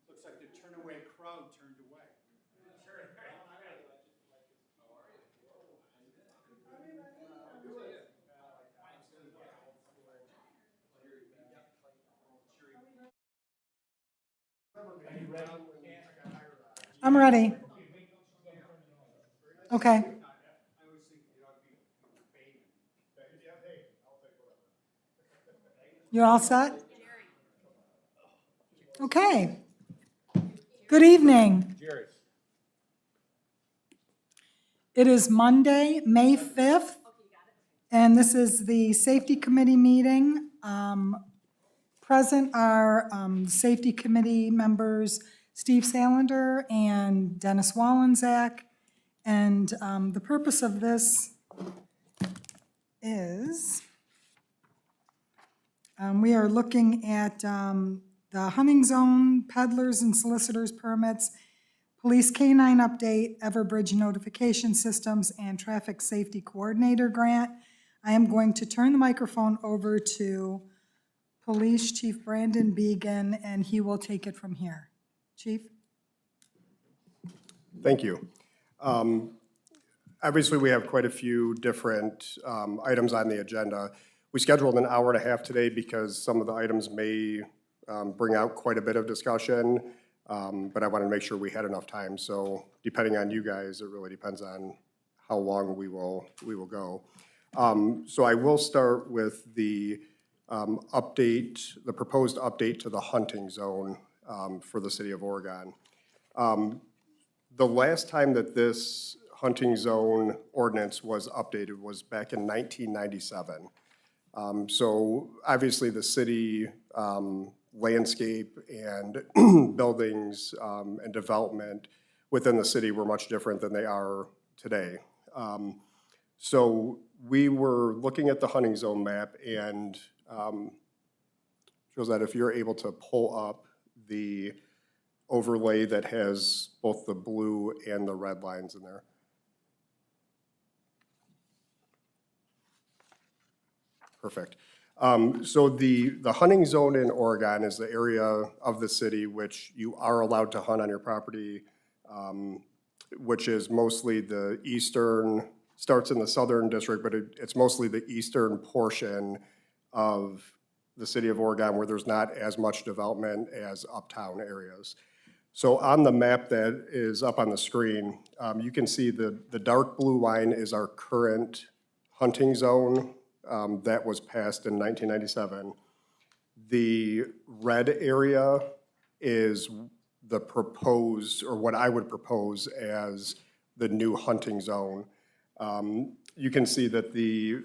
Looks like the turn-away crowd turned away. I'm ready. Okay. You're all set? Okay. Good evening. It is Monday, May 5th, and this is the Safety Committee meeting. Present are Safety Committee members Steve Salander and Dennis Wallenczak. And the purpose of this is we are looking at the hunting zone, peddlers and solicitors permits, police canine update, Everbridge notification systems, and traffic safety coordinator grant. I am going to turn the microphone over to Police Chief Brandon Began, and he will take it from here. Chief? Thank you. Obviously, we have quite a few different items on the agenda. We scheduled an hour and a half today because some of the items may bring out quite a bit of discussion, but I wanted to make sure we had enough time. So depending on you guys, it really depends on how long we will go. So I will start with the update, the proposed update to the hunting zone for the city of Oregon. The last time that this hunting zone ordinance was updated was back in 1997. So obviously the city landscape and buildings and development within the city were much different than they are today. So we were looking at the hunting zone map, and shows that if you're able to pull up the overlay that has both the blue and the red lines in there. Perfect. So the hunting zone in Oregon is the area of the city which you are allowed to hunt on your property, which is mostly the eastern, starts in the southern district, but it's mostly the eastern portion of the city of Oregon where there's not as much development as uptown areas. So on the map that is up on the screen, you can see the dark blue line is our current hunting zone that was passed in 1997. The red area is the proposed, or what I would propose as the new hunting zone. You can see that the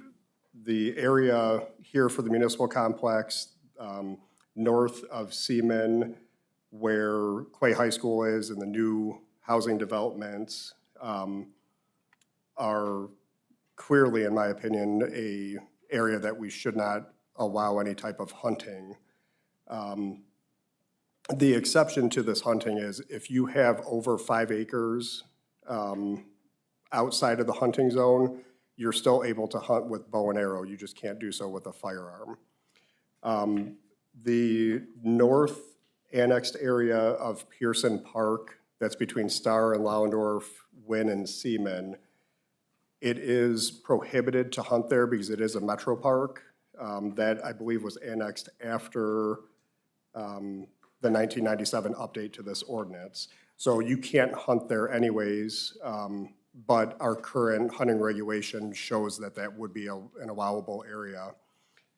area here for the municipal complex, north of Seaman, where Clay High School is and the new housing developments are clearly, in my opinion, a area that we should not allow any type of hunting. The exception to this hunting is if you have over 5 acres outside of the hunting zone, you're still able to hunt with bow and arrow. You just can't do so with a firearm. The north annexed area of Pearson Park, that's between Star and Laudendorf, Wynn and Seaman, It is prohibited to hunt there because it is a metro park that I believe was annexed after the 1997 update to this ordinance. So you can't hunt there anyways, but our current hunting regulation shows that that would be an allowable area.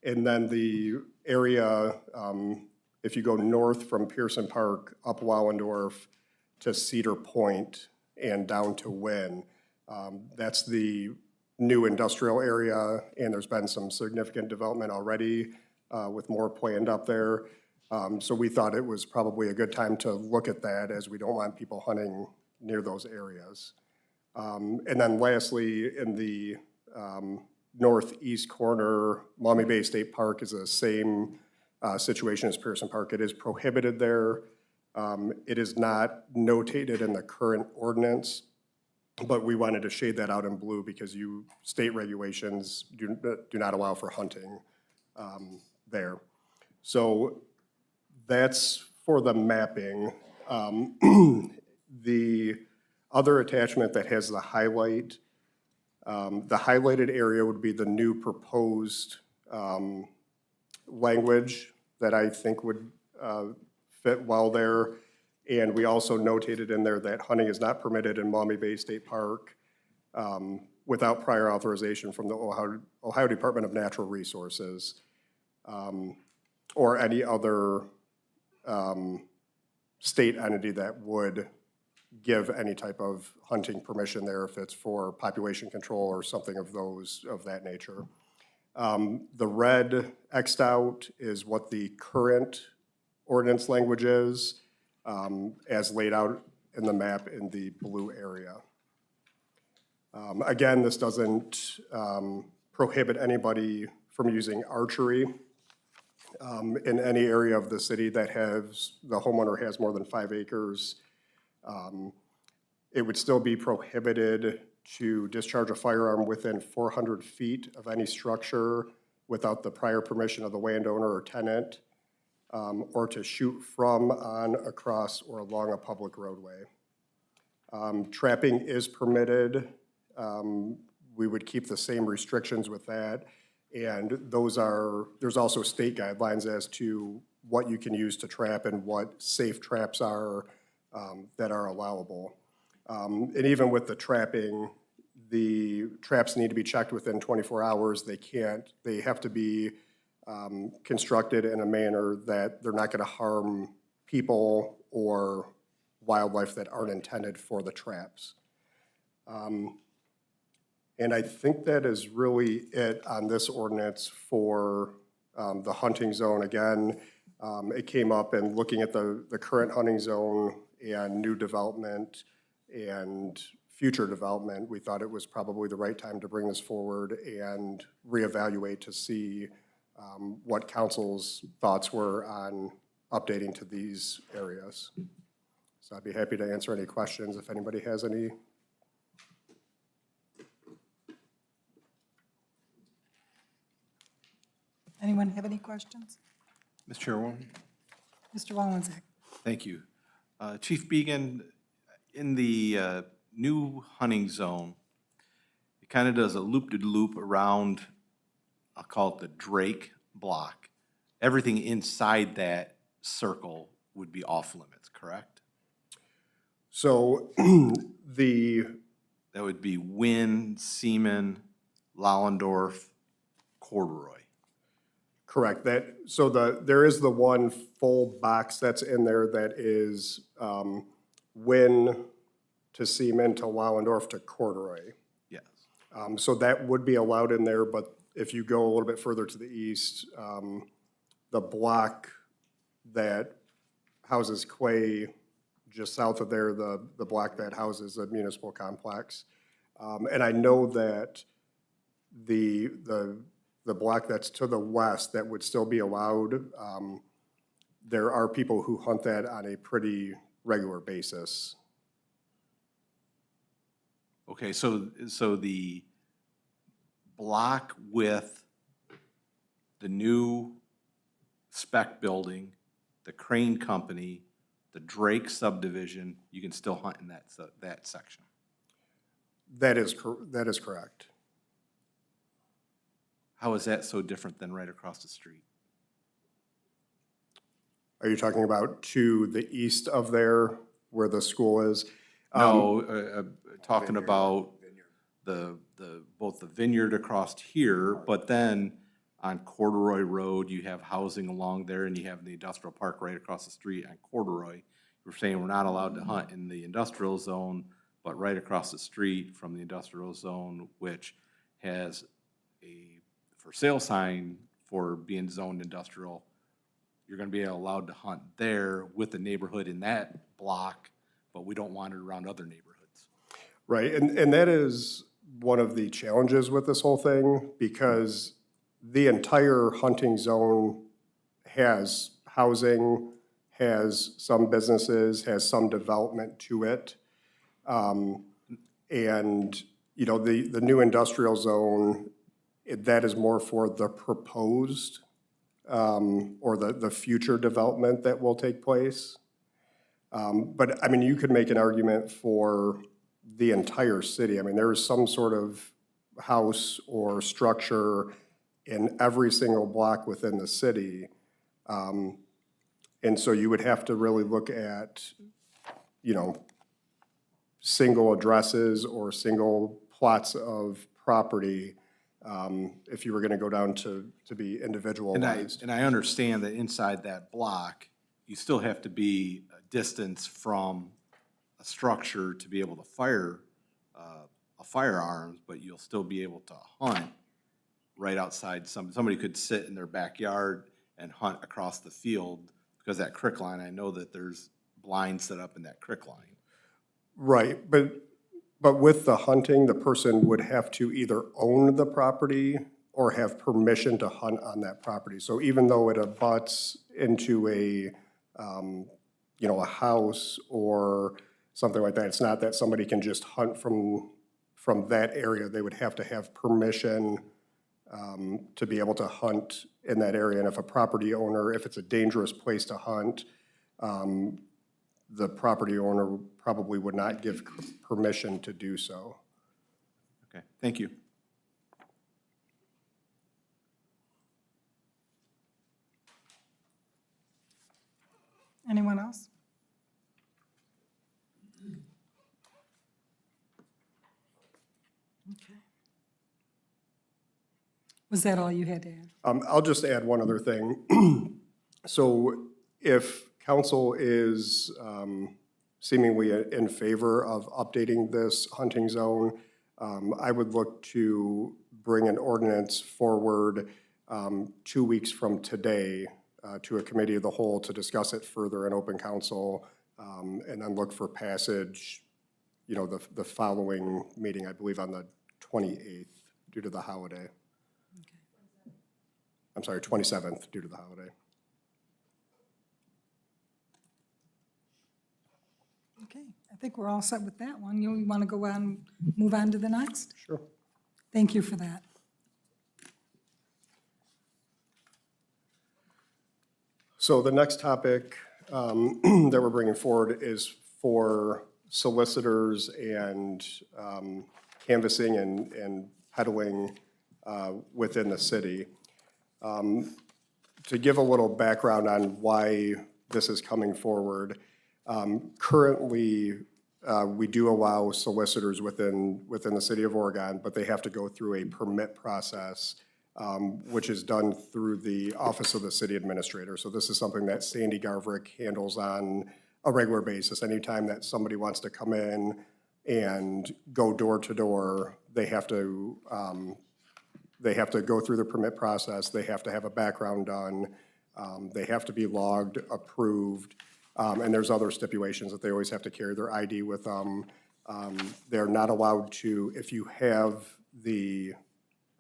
And then the area, if you go north from Pearson Park, up Wallendorf to Cedar Point and down to Wynn, that's the new industrial area, and there's been some significant development already with more planned up there. So we thought it was probably a good time to look at that, as we don't want people hunting near those areas. And then lastly, in the northeast corner, Maumee Bay State Park is the same situation as Pearson Park. It is prohibited there. It is not notated in the current ordinance, but we wanted to shade that out in blue because state regulations do not allow for hunting there. So that's for the mapping. The other attachment that has the highlight, the highlighted area would be the new proposed language that I think would fit well there. And we also notated in there that hunting is not permitted in Maumee Bay State Park without prior authorization from the Ohio Department of Natural Resources or any other state entity that would give any type of hunting permission there if it's for population control or something of that nature. The red X'd out is what the current ordinance language is, as laid out in the map in the blue area. Again, this doesn't prohibit anybody from using archery in any area of the city that the homeowner has more than 5 acres. It would still be prohibited to discharge a firearm within 400 feet of any structure without the prior permission of the landowner or tenant, or to shoot from, on, across, or along a public roadway. Trapping is permitted. We would keep the same restrictions with that. And there's also state guidelines as to what you can use to trap and what safe traps are that are allowable. And even with the trapping, the traps need to be checked within 24 hours. They have to be constructed in a manner that they're not going to harm people or wildlife that aren't intended for the traps. And I think that is really it on this ordinance for the hunting zone. Again, it came up in looking at the current hunting zone and new development and future development. We thought it was probably the right time to bring this forward and reevaluate to see what council's thoughts were on updating to these areas. So I'd be happy to answer any questions if anybody has any. Anyone have any questions? Ms. Chairwoman, Mr. Walensek? thank you. Chief Began, in the new hunting zone, it kind of does a loop-de-loop around, I'll call it the Drake block. Everything inside that circle would be off limits, correct? So That would be Wynn, Seaman, Lollendorf, Corduroy. correct. There is the one full box that's in there that is Wynn to Seaman to Wallendorf to Corduroy. Yes. So that would be allowed in there, but if you go a little bit further to the east, the block that houses Quay, just south of there, the block that houses a municipal complex. And I know that the block that's to the west that would still be allowed, there are people who hunt that on a pretty regular basis. Okay, so the block with the new spec building, the Crane Company, the Drake subdivision, you can still hunt in that section. That is correct. How is that so different than right across the street? Are you talking about to the east of there, where the school is? No, talking about both the vineyard across here, but then on Corduroy Road, you have housing along there, and you have the industrial park right across the street on Corduroy. We're saying we're not allowed to hunt in the industrial zone, but right across the street from the industrial zone, which has a for sale sign for being zoned industrial, you're gonna be allowed to hunt there with the neighborhood in that block, but we don't want it around other neighborhoods. Right, and that is one of the challenges with this whole thing, because the entire hunting zone has housing, has some businesses, has some development to it. And, you know, the new industrial zone, that is more for the proposed or the future development that will take place. But, I mean, you could make an argument for the entire city. I mean, there is some sort of house or structure in every single block within the city. And so you would have to really look at, you know, single addresses or single plots of property if you were gonna go down to be individualized. And I understand that inside that block, you still have to be a distance from a structure to be able to fire a firearms, but you'll still be able to hunt right outside. Somebody could sit in their backyard and hunt across the field, because that crick line, I know that there's blinds set up in that crick line. Right, but with the hunting, the person would have to either own the property or have permission to hunt on that property. So even though it abuts into a, you know, a house or something like that, it's not that somebody can just hunt from that area. They would have to have permission to be able to hunt in that area. And if a property owner, if it's a dangerous place to hunt, the property owner probably would not give permission to do so. Okay, thank you. Anyone else? Okay. Was that all you had to add? I'll just add one other thing. So if council is seemingly in favor of updating this hunting zone, I would look to bring an ordinance forward 2 weeks from today to a committee of the whole to discuss it further in open council, and then look for passage, you know, the following meeting, I believe on the 28th, due to the holiday. I'm sorry, 27th, due to the holiday. Okay, I think we're all set with that one. You want to go on, move on to the next? Sure. Thank you for that. So the next topic that we're bringing forward is for solicitors and canvassing and peddling within the city. To give a little background on why this is coming forward, currently we do allow solicitors within the city of Oregon, but they have to go through a permit process, which is done through the Office of the City Administrator. So this is something that Sandy Garverick handles on a regular basis. Anytime that somebody wants to come in and go door to door, they have to go through the permit process. They have to have a background done. They have to be logged, approved, and there's other stipulations that they always have to carry their ID with them. They're not allowed to, if you have the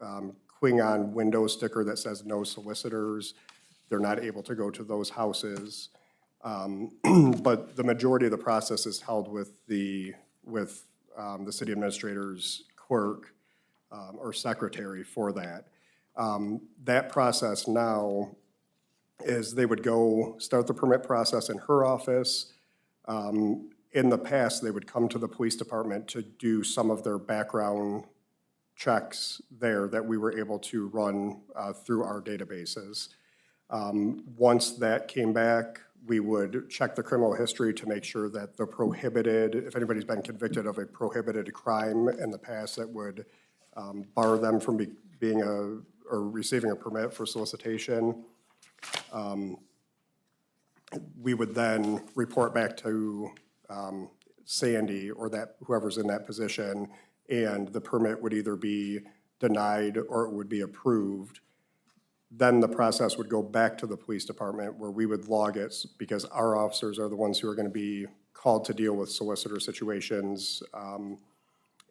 Klingon window sticker that says no solicitors, they're not able to go to those houses. But the majority of the process is held with the city administrator's clerk or secretary for that. That process now is they would go start the permit process in her office, In the past, they would come to the police department to do some of their background checks there that we were able to run through our databases. Once that came back, we would check the criminal history to make sure that the prohibited, if anybody's been convicted of a prohibited crime in the past that would bar them from being or receiving a permit for solicitation, we would then report back to Sandy or that whoever's in that position, and the permit would either be denied or it would be approved. Then the process would go back to the police department where we would log it because our officers are the ones who are going to be called to deal with solicitor situations.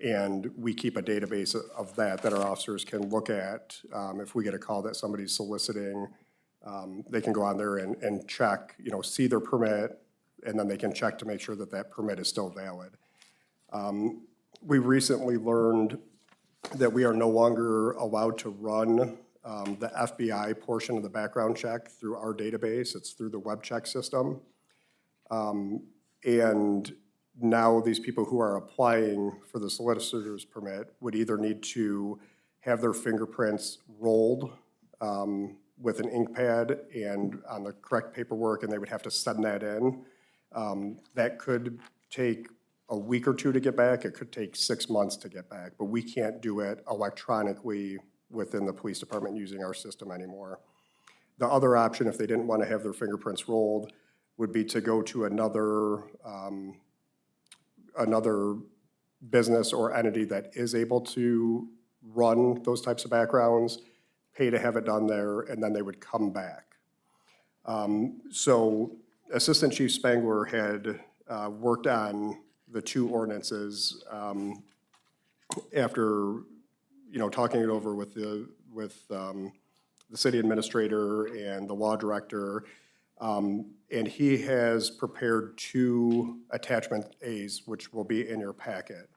And we keep a database of that our officers can look at. If we get a call that somebody's soliciting, they can go on there and check, see their permit, and then they can check to make sure that that permit is still valid. We recently learned that we are no longer allowed to run the FBI portion of the background check through our database. It's through the web check system. And now these people who are applying for the solicitor's permit would either need to have their fingerprints rolled with an ink pad and on the correct paperwork, and they would have to send that in. That could take a week or two to get back. It could take 6 months to get back, but we can't do it electronically within the police department using our system anymore. The other option, if they didn't want to have their fingerprints rolled, would be to go to another business or entity that is able to run those types of backgrounds, pay to have it done there, and then they would come back. So Assistant Chief Spangler had worked on the two ordinances after talking it over with the city administrator and the law director, and he has prepared 2 attachment A's, which will be in your packet.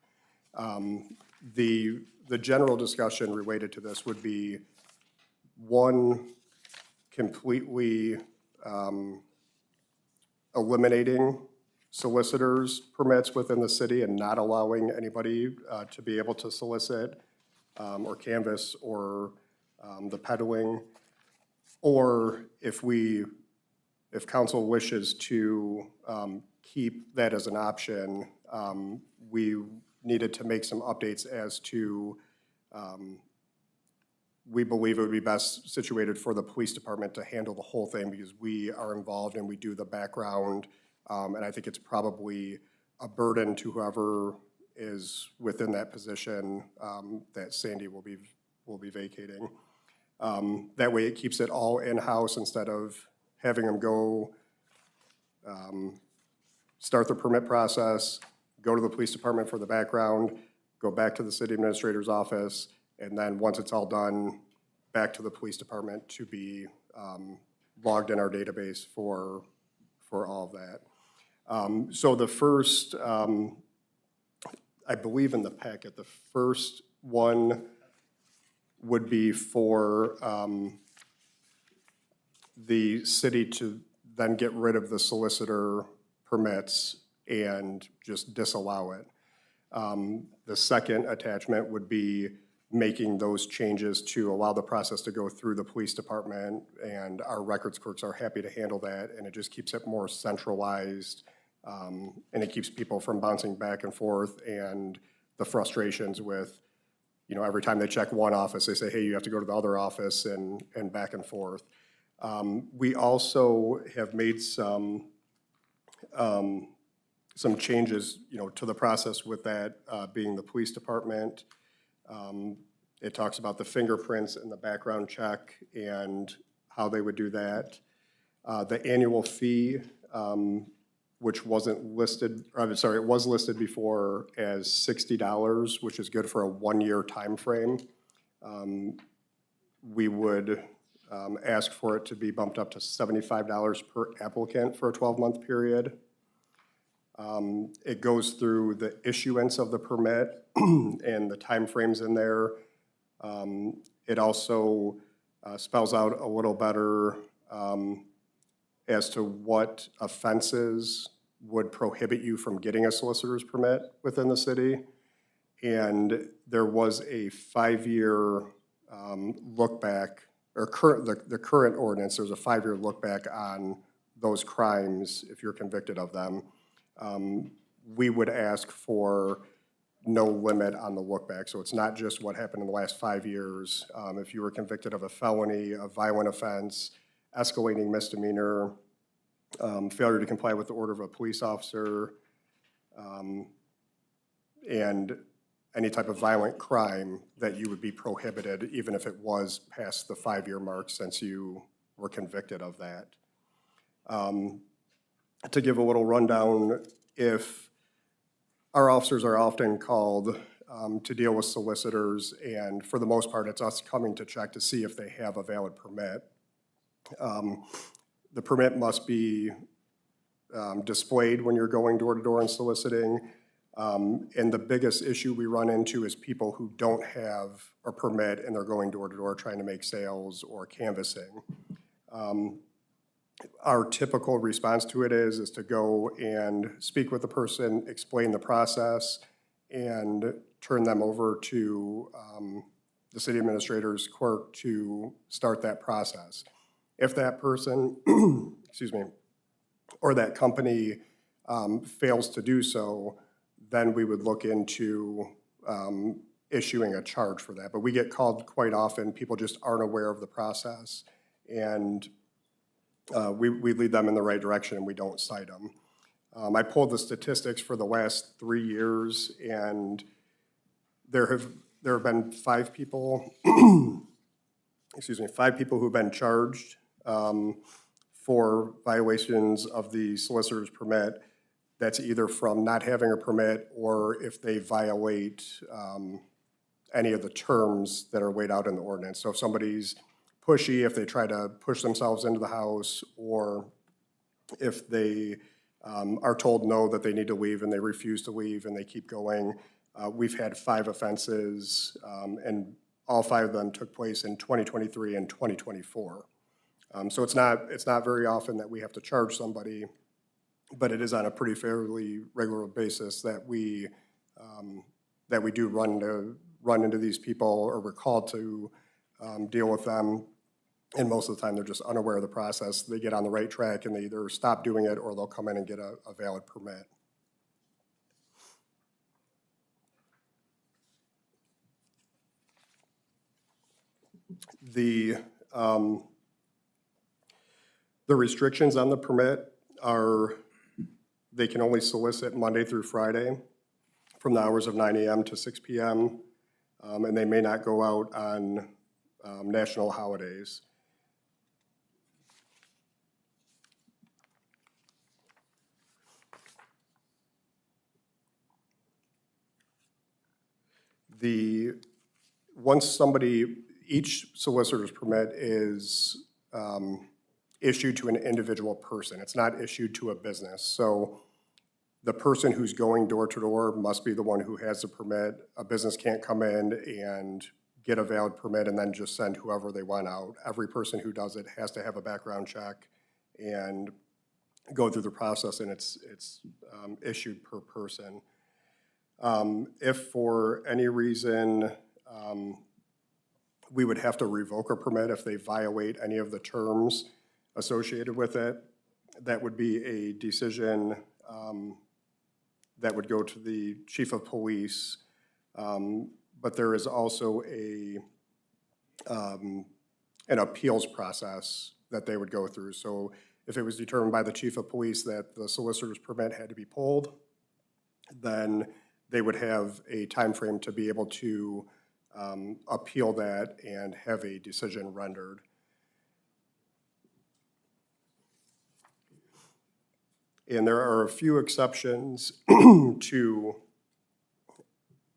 The general discussion related to this would be, one, completely eliminating solicitors' permits within the city and not allowing anybody to be able to solicit or canvass or the peddling. Or if council wishes to keep that as an option, we needed to make some updates as to, we believe it would be best situated for the police department to handle the whole thing because we are involved and we do the background. And I think it's probably a burden to whoever is within that position that Sandy will be vacating. That way it keeps it all in-house instead of having them go start the permit process, go to the police department for the background, go back to the city administrator's office, and then once it's all done, back to the police department to be logged in our database for all of that. So the first, I believe in the packet, the first one would be for the city to then get rid of the solicitor permits and just disallow it. The second attachment would be making those changes to allow the process to go through the police department, and our records clerks are happy to handle that, and it just keeps it more centralized, and it keeps people from bouncing back and forth and the frustrations with, every time they check one office, they say, hey, you have to go to the other office and back and forth. We also have made some changes, to the process with that being the police department. It talks about the fingerprints and the background check and how they would do that. The annual fee, which wasn't listed, it was listed before as $60, which is good for a 1-year time frame. We would ask for it to be bumped up to $75 per applicant for a 12-month period. It goes through the issuance of the permit and the timeframes in there. It also spells out a little better as to what offenses would prohibit you from getting a solicitor's permit within the city. And there was a 5-year look back, or the current ordinance, there's a 5-year look back on those crimes if you're convicted of them. We would ask for no limit on the look back. So it's not just what happened in the last 5 years. If you were convicted of a felony, a violent offense, escalating misdemeanor, failure to comply with the order of a police officer, and any type of violent crime, that you would be prohibited even if it was past the 5-year mark since you were convicted of that. To give a little rundown, if our officers are often called to deal with solicitors, and for the most part, it's us coming to check to see if they have a valid permit. The permit must be displayed when you're going door to door and soliciting. And the biggest issue we run into is people who don't have a permit and they're going door to door trying to make sales or canvassing. Our typical response to it is to go and speak with the person, explain the process, and turn them over to the city administrator's clerk to start that process. If that person, excuse me, or that company fails to do so, then we would look into issuing a charge for that. But we get called quite often. People just aren't aware of the process, and we lead them in the right direction and we don't cite them. I pulled the statistics for the last 3 years, and there have been 5 people, excuse me, 5 people who've been charged for violations of the solicitor's permit. That's either from not having a permit, or if they violate any of the terms that are laid out in the ordinance. So if somebody's pushy, if they try to push themselves into the house, or if they are told no, that they need to leave and they refuse to leave and they keep going. We've had 5 offenses, and all 5 of them took place in 2023 and 2024. So it's not very often that we have to charge somebody, but it is on a pretty fairly regular basis that we do run into these people, or we're called to deal with them. And most of the time, they're just unaware of the process. They get on the right track and they either stop doing it or they'll come in and get a valid permit. The restrictions on the permit are, they can only solicit Monday through Friday from the hours of 9 a.m. to 6 p.m., and they may not go out on national holidays. Each solicitor's permit is issued to an individual person. It's not issued to a business. So the person who's going door to door must be the one who has the permit. A business can't come in and get a valid permit and then just send whoever they want out. Every person who does it has to have a background check and go through the process, and it's issued per person. If for any reason we would have to revoke a permit if they violate any of the terms associated with it, that would be a decision that would go to the chief of police. But there is also an appeals process that they would go through. So if it was determined by the chief of police that the solicitor's permit had to be pulled, then they would have a time frame to be able to appeal that and have a decision rendered. And there are a few exceptions to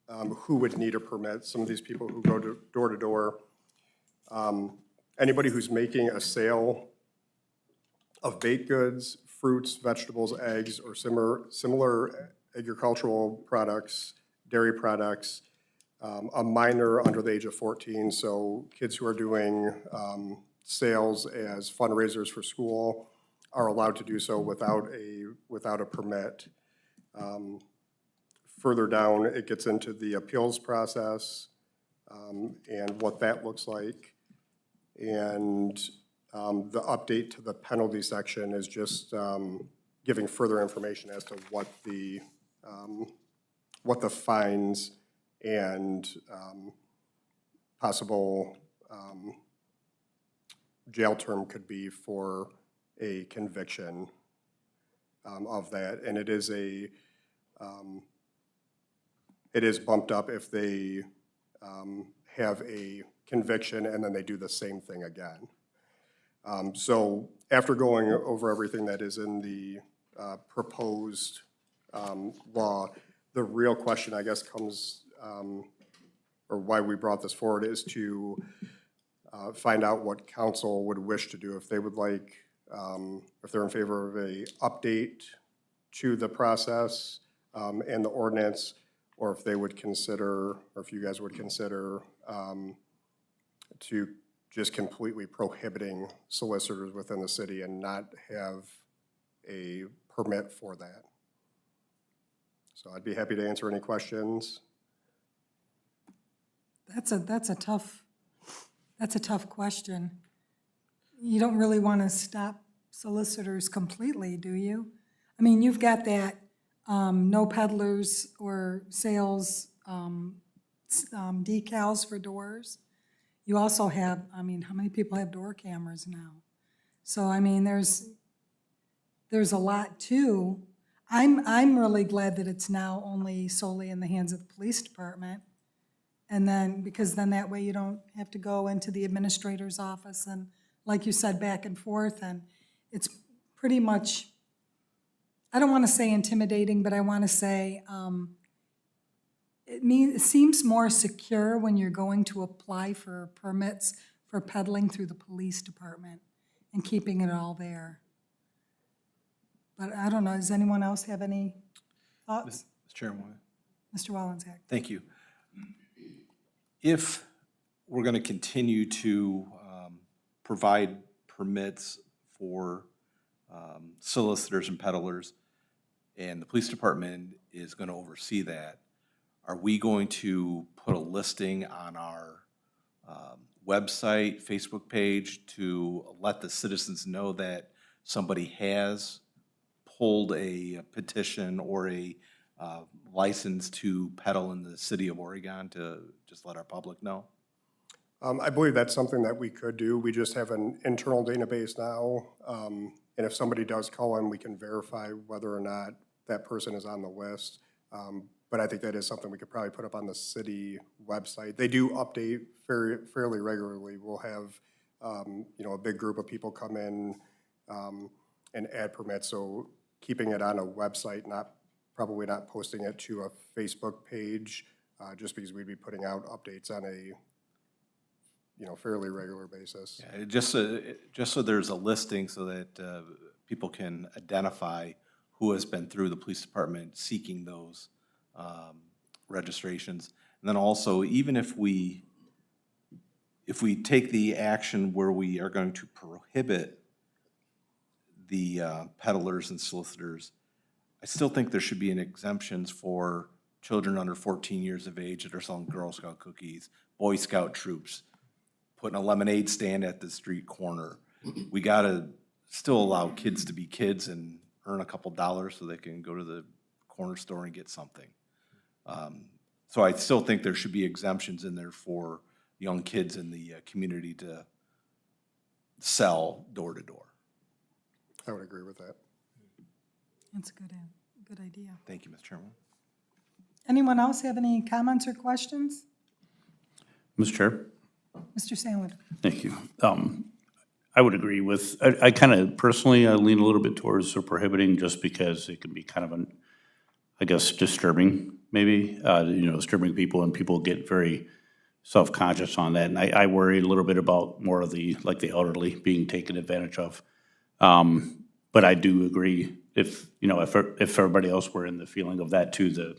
who would need a permit. Some of these people who go door to door, anybody who's making a sale of baked goods, fruits, vegetables, eggs, or similar agricultural products, dairy products, a minor under the age of 14, so kids who are doing sales as fundraisers for school, are allowed to do so without a permit. Further down, it gets into the appeals process and what that looks like. And the update to the penalty section is just giving further information as to what the fines and possible jail term could be for a conviction of that. And it is bumped up if they have a conviction and then they do the same thing again. So after going over everything that is in the proposed law, the real question, I guess, comes, or why we brought this forward, is to find out what council would wish to do, if they would like, if they're in favor of a update to the process and the ordinance, or if they would consider, or if you guys would consider to just completely prohibiting solicitors within the city and not have a permit for that. So I'd be happy to answer any questions. That's a tough question. You don't really want to stop solicitors completely, do you? I mean, you've got that no peddlers or sales decals for doors. You also have, I mean, how many people have door cameras now? So, I mean, there's a lot too. I'm really glad that it's now only solely in the hands of the police department. And then, because then that way you don't have to go into the administrator's office and, like you said, back and forth. And it's pretty much, I don't want to say intimidating, but I want to say it seems more secure when you're going to apply for permits for peddling through the police department and keeping it all there. But I don't know, does anyone else have any thoughts? Mr. Chairman. Mr. Wallensack? Thank you. If we're going to continue to provide permits for solicitors and peddlers, and the police department is going to oversee that, are we going to put a listing on our website, Facebook page, to let the citizens know that somebody has pulled a petition or a license to peddle in the city of Oregon, to just let our public know? I believe that's something that we could do. We just have an internal database now. And if somebody does call in, we can verify whether or not that person is on the list. But I think that is something we could probably put up on the city website. They do update fairly regularly. We'll have, a big group of people come in and add permits. So keeping it on a website, probably not posting it to a Facebook page, just because we'd be putting out updates on a fairly regular basis. Yeah, just so there's a listing so that people can identify who has been through the police department seeking those registrations. And then also, even if we take the action where we are going to prohibit the peddlers and solicitors, I still think there should be an exemptions for children under 14 years of age that are selling Girl Scout cookies, Boy Scout troops, putting a lemonade stand at the street corner. We gotta still allow kids to be kids and earn a couple dollars so they can go to the corner store and get something. So I still think there should be exemptions in there for young kids in the community to sell door to door. I would agree with that. That's a good idea. Thank you, Mr. Chairman. Anyone else have any comments or questions? Mr. Chair? Mr. Sandwood? Thank you. I would agree with, I kind of personally, I lean a little bit towards the prohibiting just because it can be kind of I guess, disturbing maybe, disturbing people, and people get very self-conscious on that. And I worry a little bit about more of the elderly being taken advantage of. But I do agree if everybody else were in the feeling of that too,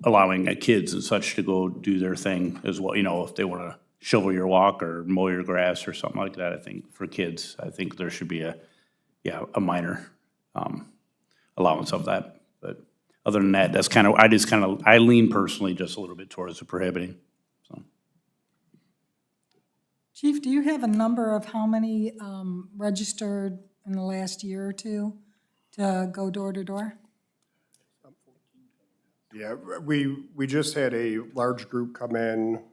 allowing kids and such to go do their thing as well, if they want to shovel your walk or mow your grass or something like that. I think for kids, I think there should be yeah, a minor allowance of that. But other than that, that's kind of, I lean personally just a little bit towards the prohibiting, so. Chief, do you have a number of how many registered in the last year or two to go door to door? Yeah, we just had a large group come in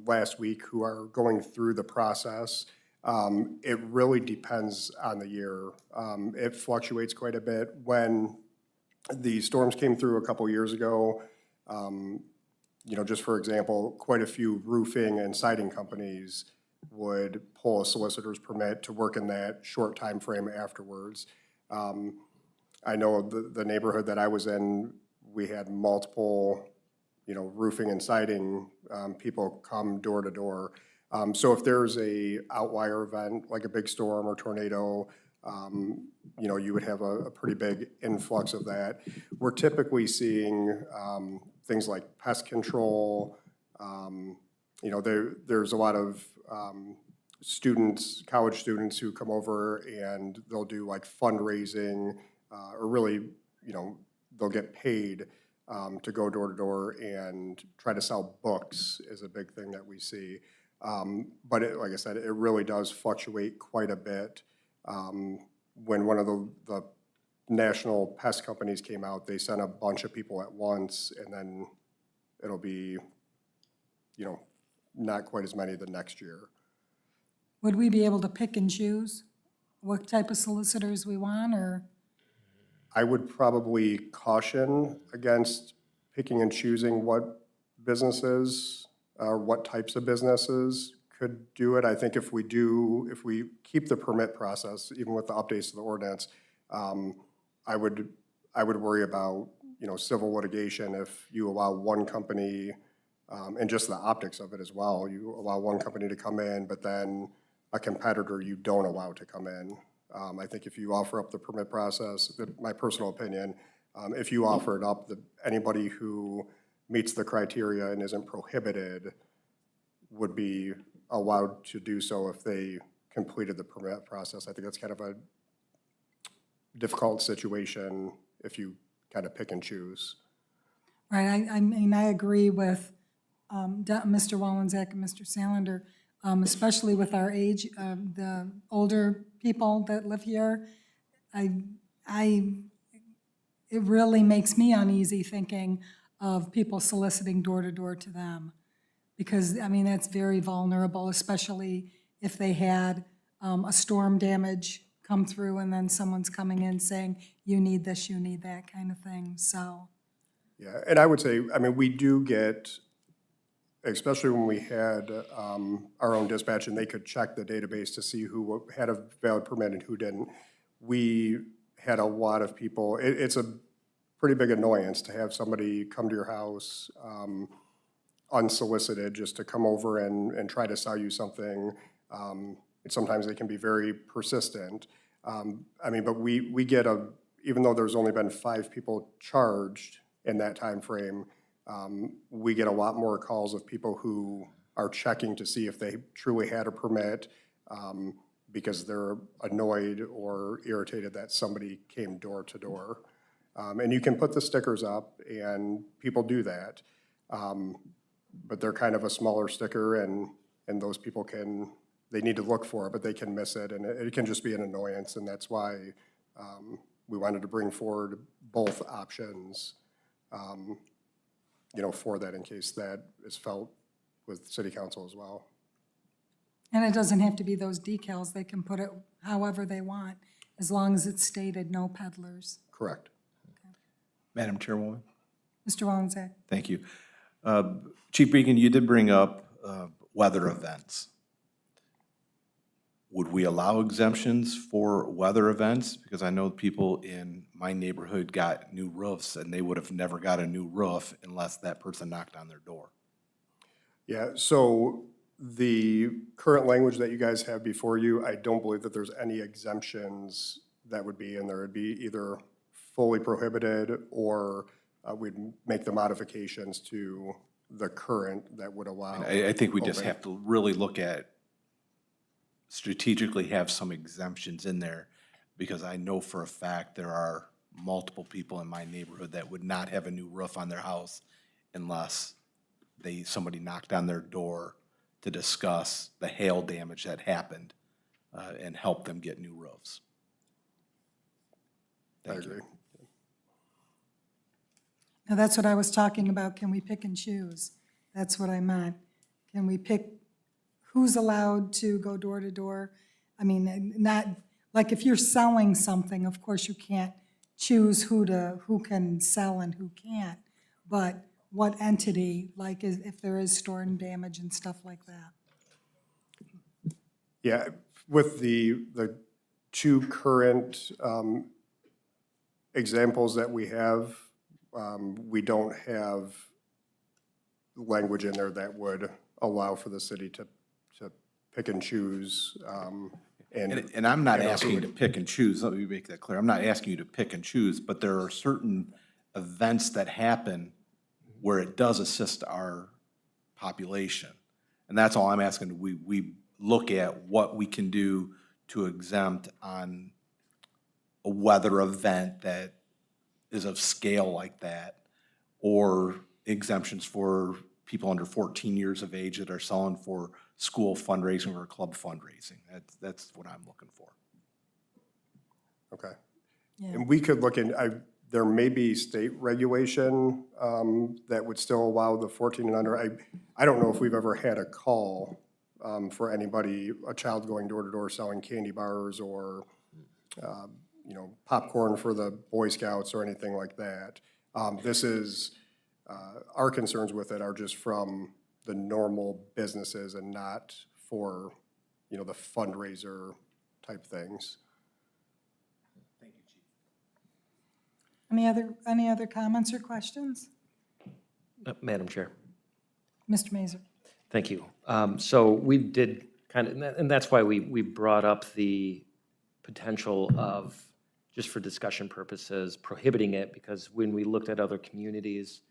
last week who are going through the process. It really depends on the year. It fluctuates quite a bit. When the storms came through a couple years ago, just for example, quite a few roofing and siding companies would pull a solicitor's permit to work in that short time frame afterwards. I know the neighborhood that I was in, we had multiple, roofing and siding people come door to door. So if there's a outlier event, like a big storm or tornado, you would have a pretty big influx of that. We're typically seeing things like pest control. There's a lot of students, college students who come over and they'll do like fundraising, or really, they'll get paid to go door to door and try to sell books is a big thing that we see. But like I said, it really does fluctuate quite a bit. When one of the national pest companies came out, they sent a bunch of people at once, and then it'll be, not quite as many the next year. Would we be able to pick and choose what type of solicitors we want, or? I would probably caution against picking and choosing what businesses, or what types of businesses could do it. I think if we keep the permit process, even with the updates to the ordinance, I would worry about, civil litigation if you allow one company, and just the optics of it as well. You allow one company to come in, but then a competitor you don't allow to come in. I think if you offer up the permit process, my personal opinion, if you offer it up, anybody who meets the criteria and isn't prohibited would be allowed to do so if they completed the permit process. I think that's kind of a difficult situation if you kind of pick and choose. Right, I mean, I agree with Mr. Wallenczak and Mr. Salander, especially with our age, the older people that live here. It really makes me uneasy thinking of people soliciting door to door to them. Because, I mean, that's very vulnerable, especially if they had a storm damage come through and then someone's coming in saying, you need this, you need that kind of thing, so. Yeah, and I would say, I mean, we do get, especially when we had our own dispatch and they could check the database to see who had a valid permit and who didn't. We had a lot of people, it's a pretty big annoyance to have somebody come to your house unsolicited, just to come over and try to sell you something. Sometimes they can be very persistent. I mean, but we get even though there's only been 5 people charged in that time frame, we get a lot more calls of people who are checking to see if they truly had a permit, because they're annoyed or irritated that somebody came door to door. And you can put the stickers up, and people do that. But they're kind of a smaller sticker, and those people they need to look for it, but they can miss it, and it can just be an annoyance, and that's why we wanted to bring forward both options, for that, in case that is felt with city council as well. And it doesn't have to be those decals, they can put it however they want, as long as it's stated no peddlers. Correct. Madam Chairwoman? Mr. Wallenczak? Thank you. Chief Beacon, you did bring up weather events. Would we allow exemptions for weather events? Because I know people in my neighborhood got new roofs, and they would have never got a new roof unless that person knocked on their door. Yeah, so the current language that you guys have before you, I don't believe that there's any exemptions that would be in there. It'd be either fully prohibited, or we'd make the modifications to the current that would allow. I think we just open. have to really look at, strategically have some exemptions in there. because I know for a fact there are multiple people in my neighborhood that would not have a new roof on their house unless somebody knocked on their door to discuss the hail damage that happened and help them get new roofs. I agree. Now, that's what I was talking about, can we pick and choose? That's what I meant. Can we pick who's allowed to go door to door? I mean, not, like if you're selling something, of course you can't choose who can sell and who can't. But what entity, like if there is storm damage and stuff like that? Yeah, with the two current examples that we have, we don't have language in there that would allow for the city to pick and choose. And I'm not asking you to pick and choose, let me make that clear. I'm not asking you to pick and choose, but there are certain events that happen where it does assist our population. And that's all I'm asking. We look at what we can do to exempt on a weather event that is of scale like that, or exemptions for people under 14 years of age that are selling for school fundraising or club fundraising. That's what I'm looking for. Okay. Yeah. And we could look in, there may be state regulation that would still allow the 14 and under. I don't know if we've ever had a call for anybody, a child going door to door selling candy bars or, you know, popcorn for the Boy Scouts or anything like that. This is, our concerns with it are just from the normal businesses and not for, you know, the fundraiser type things. Any other comments or questions? Madam Chair, Mr. Mazer? thank you. So we did kind of, and that's why we brought up the potential of, just for discussion purposes, prohibiting it, because when we looked at other communities,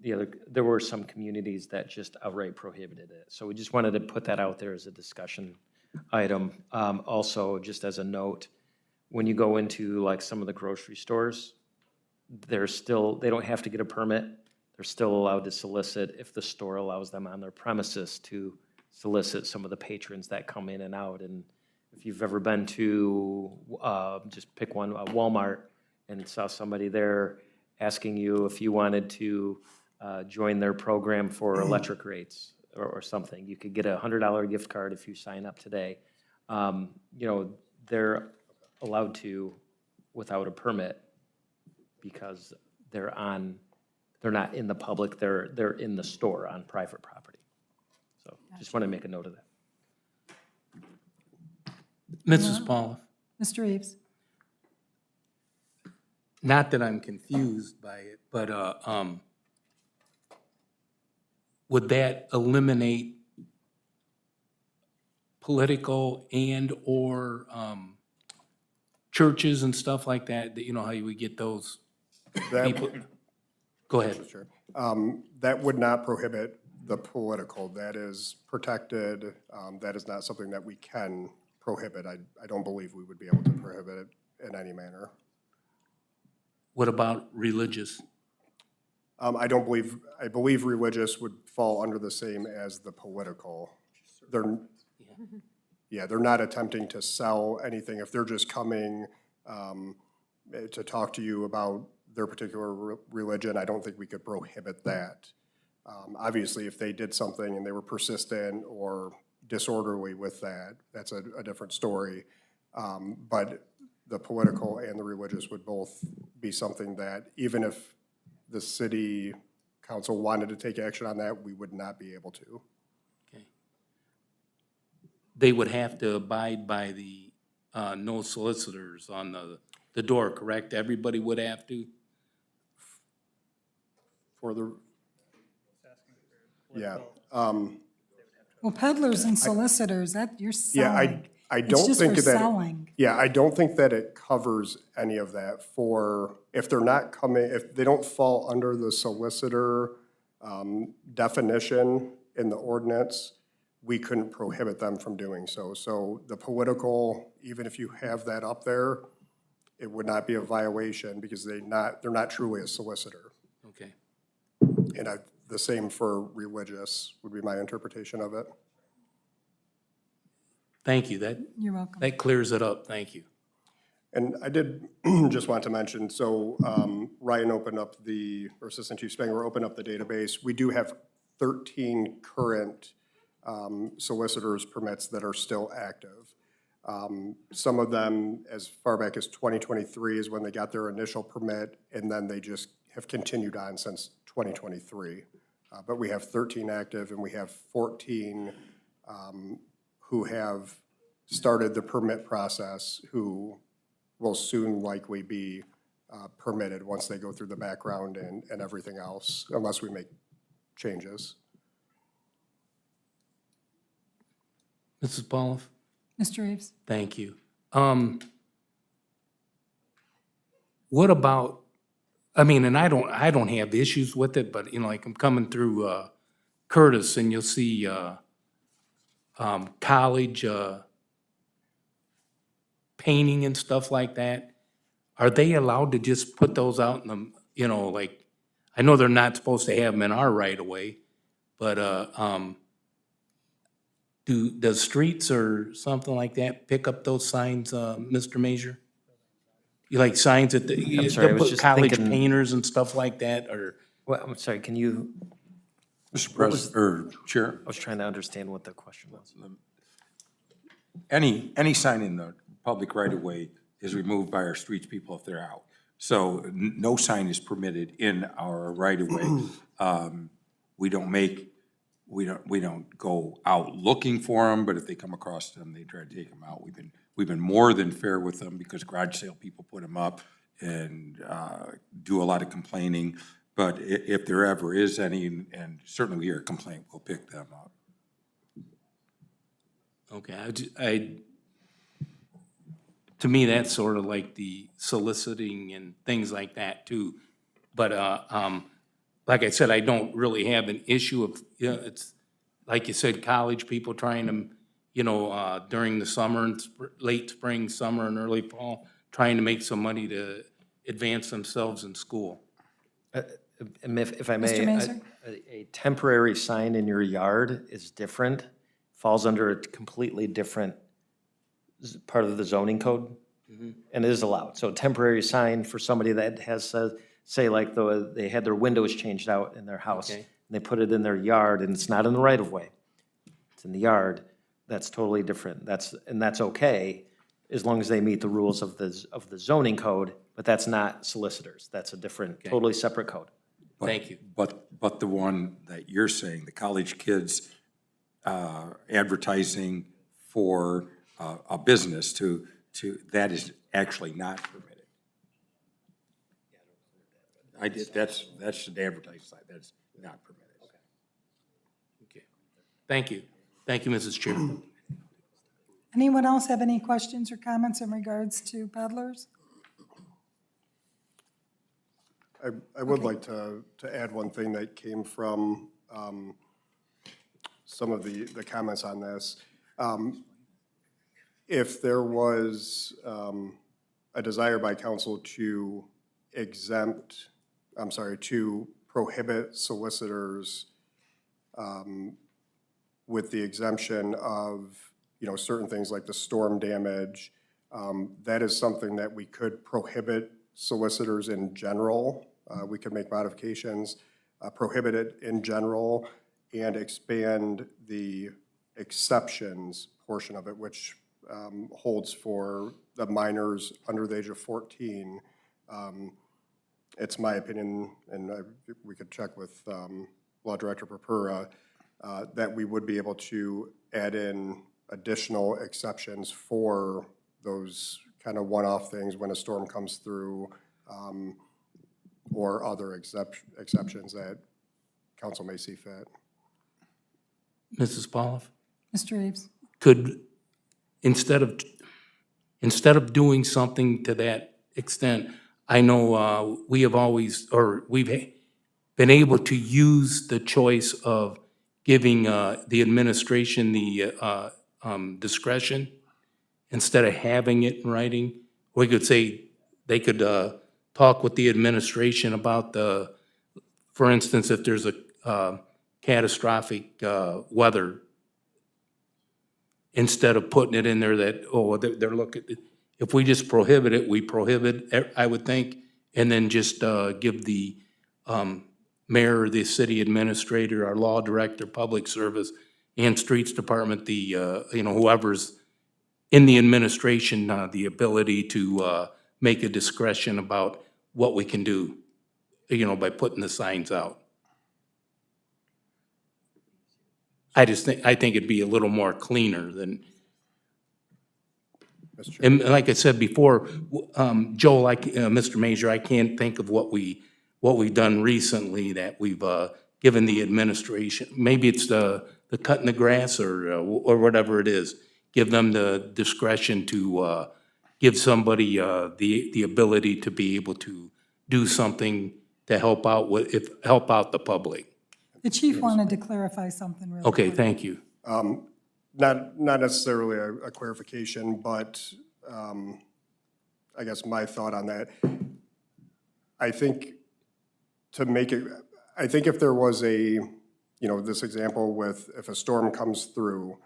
there were some communities that just outright prohibited it. So we just wanted to put that out there as a discussion item. Also, just as a note, when you go into like some of the grocery stores, they don't have to get a permit. They're still allowed to solicit if the store allows them on their premises to solicit some of the patrons that come in and out. And if you've ever been to, just pick one, Walmart, and saw somebody there asking you if you wanted to join their program for electric rates or something, you could get a $100 gift card if you sign up today. You know, they're allowed to without a permit because they're not in the public, they're in the store on private property. So just want to make a note of that. Mrs. Paul, Mr. Reeves? not that I'm confused by it, but would that eliminate political and/or churches and stuff like that? That, you know, how you would get those people? Go ahead. Sure. That would not prohibit the political. That is protected. That is not something that we can prohibit. I don't believe we would be able to prohibit it in any manner. What about religious? I believe religious would fall under the same as the political. They're not attempting to sell anything. If they're just coming to talk to you about their particular religion, I don't think we could prohibit that. Obviously, if they did something and they were persistent or disorderly with that, that's a different story. But the political and the religious would both be something that, even if the city council wanted to take action on that, we would not be able to. Okay. They would have to abide by the no solicitors on the door, correct? Everybody would have to? For the, yeah. Well, peddlers and solicitors, you're Yeah, selling. I It's don't just think for that. selling. Yeah, I don't think that it covers any of that for, if they're not coming, if they don't fall under the solicitor definition in the ordinance, we couldn't prohibit them from doing so. So the political, even if you have that up there, it would not be a violation because they're not truly a solicitor. Okay. And the same for religious would be my interpretation of it. Thank you. You're welcome. That clears it up. Thank you. And I did just want to mention, so Ryan opened up or Assistant Chief Spangler opened up the database. We do have 13 current solicitors permits that are still active. Some of them, as far back as 2023 is when they got their initial permit, and then they just have continued on since 2023. But we have 13 active, and we have 14 who have started the permit process, who will soon likely be permitted once they go through the background and everything else, unless we make changes. Mrs. Pauloff? Mr. Reeves? Thank you. What about, I mean, and I don't have issues with it, but, you know, like I'm coming through Curtis and you'll see college painting and stuff like that. Are they allowed to just put those out in the, you know, like, I know they're not supposed to have them in our right of way, but does streets or something like that pick up those signs, Mr. Major? You like signs at the, I'm sorry, I they'll was put just college thinking- painters and stuff like that, or? Well, I'm sorry, can you, Mr. President, or Chair, I was trying to understand what the question was. any sign in the public right-of-way is removed by our streets people if they're out. So no sign is permitted in our right-of-way. We don't go out looking for them, but if they come across them, they try to take them out. We've been more than fair with them because garage sale people put them up and do a lot of complaining. But if there ever is any, and certainly we hear a complaint, we'll pick them up. Okay, to me, that's sort of like the soliciting and things like that too. But, like I said, I don't really have an issue of, you know, it's, like you said, college people trying to, you know, during the summer and late spring, summer and early fall, trying to make some money to advance themselves in school. If I may, Mr. Mazur? a temporary sign in your yard is different, falls under a completely different part of the zoning code, and it is allowed. So a temporary sign for somebody that has, say like they had their windows changed out in their house, Okay. and they put it in their yard, and it's not in the right of way, it's in the yard, that's totally different. That's okay, as long as they meet the rules of the zoning code, but that's not solicitors. That's a different, totally separate code. Thank you. But the one that you're saying, the college kids advertising for a business that is actually not permitted. That's the advertising side, that's not permitted. Okay. Thank you. Thank you, Mrs. Chair. Anyone else have any questions or comments in regards to peddlers? I would like to add one thing that came from some of the comments on this. If there was a desire by council to to prohibit solicitors with the exemption of, you know, certain things like the storm damage, that is something that we could prohibit solicitors in general. We could make modifications, prohibit it in general, and expand the exceptions portion of it, which holds for the minors under the age of 14. It's my opinion, and we could check with Law Director Purpura, that we would be able to add in additional exceptions for those kind of one-off things when a storm comes through, or other exceptions that council may see fit. Mrs. Pauloff? Mr. Reeves? Could, instead of doing something to that extent, I know we have always, or we've been able to use the choice of giving the administration the discretion instead of having it in writing. We could say, they could talk with the administration about for instance, if there's a catastrophic weather, instead of putting it in there that, oh, they're looking, if we just prohibit it, we prohibit, I would think, and then just give the mayor, the city administrator, our law director, public service, and streets department, whoever's in the administration, the ability to make a discretion about what we can do, by putting the signs out. I think it'd be a little more cleaner than, and like I said before, Joel, Mr. Major, I can't think of what we've done recently that we've given the administration. Maybe it's the cutting the grass or whatever it is. Give them the discretion to give somebody the ability to be able to do something to help out help out the public. The chief wanted to clarify something really Okay, quick. thank you. Not necessarily a clarification, but I guess my thought on that, I think if there was this example with, if a storm comes through,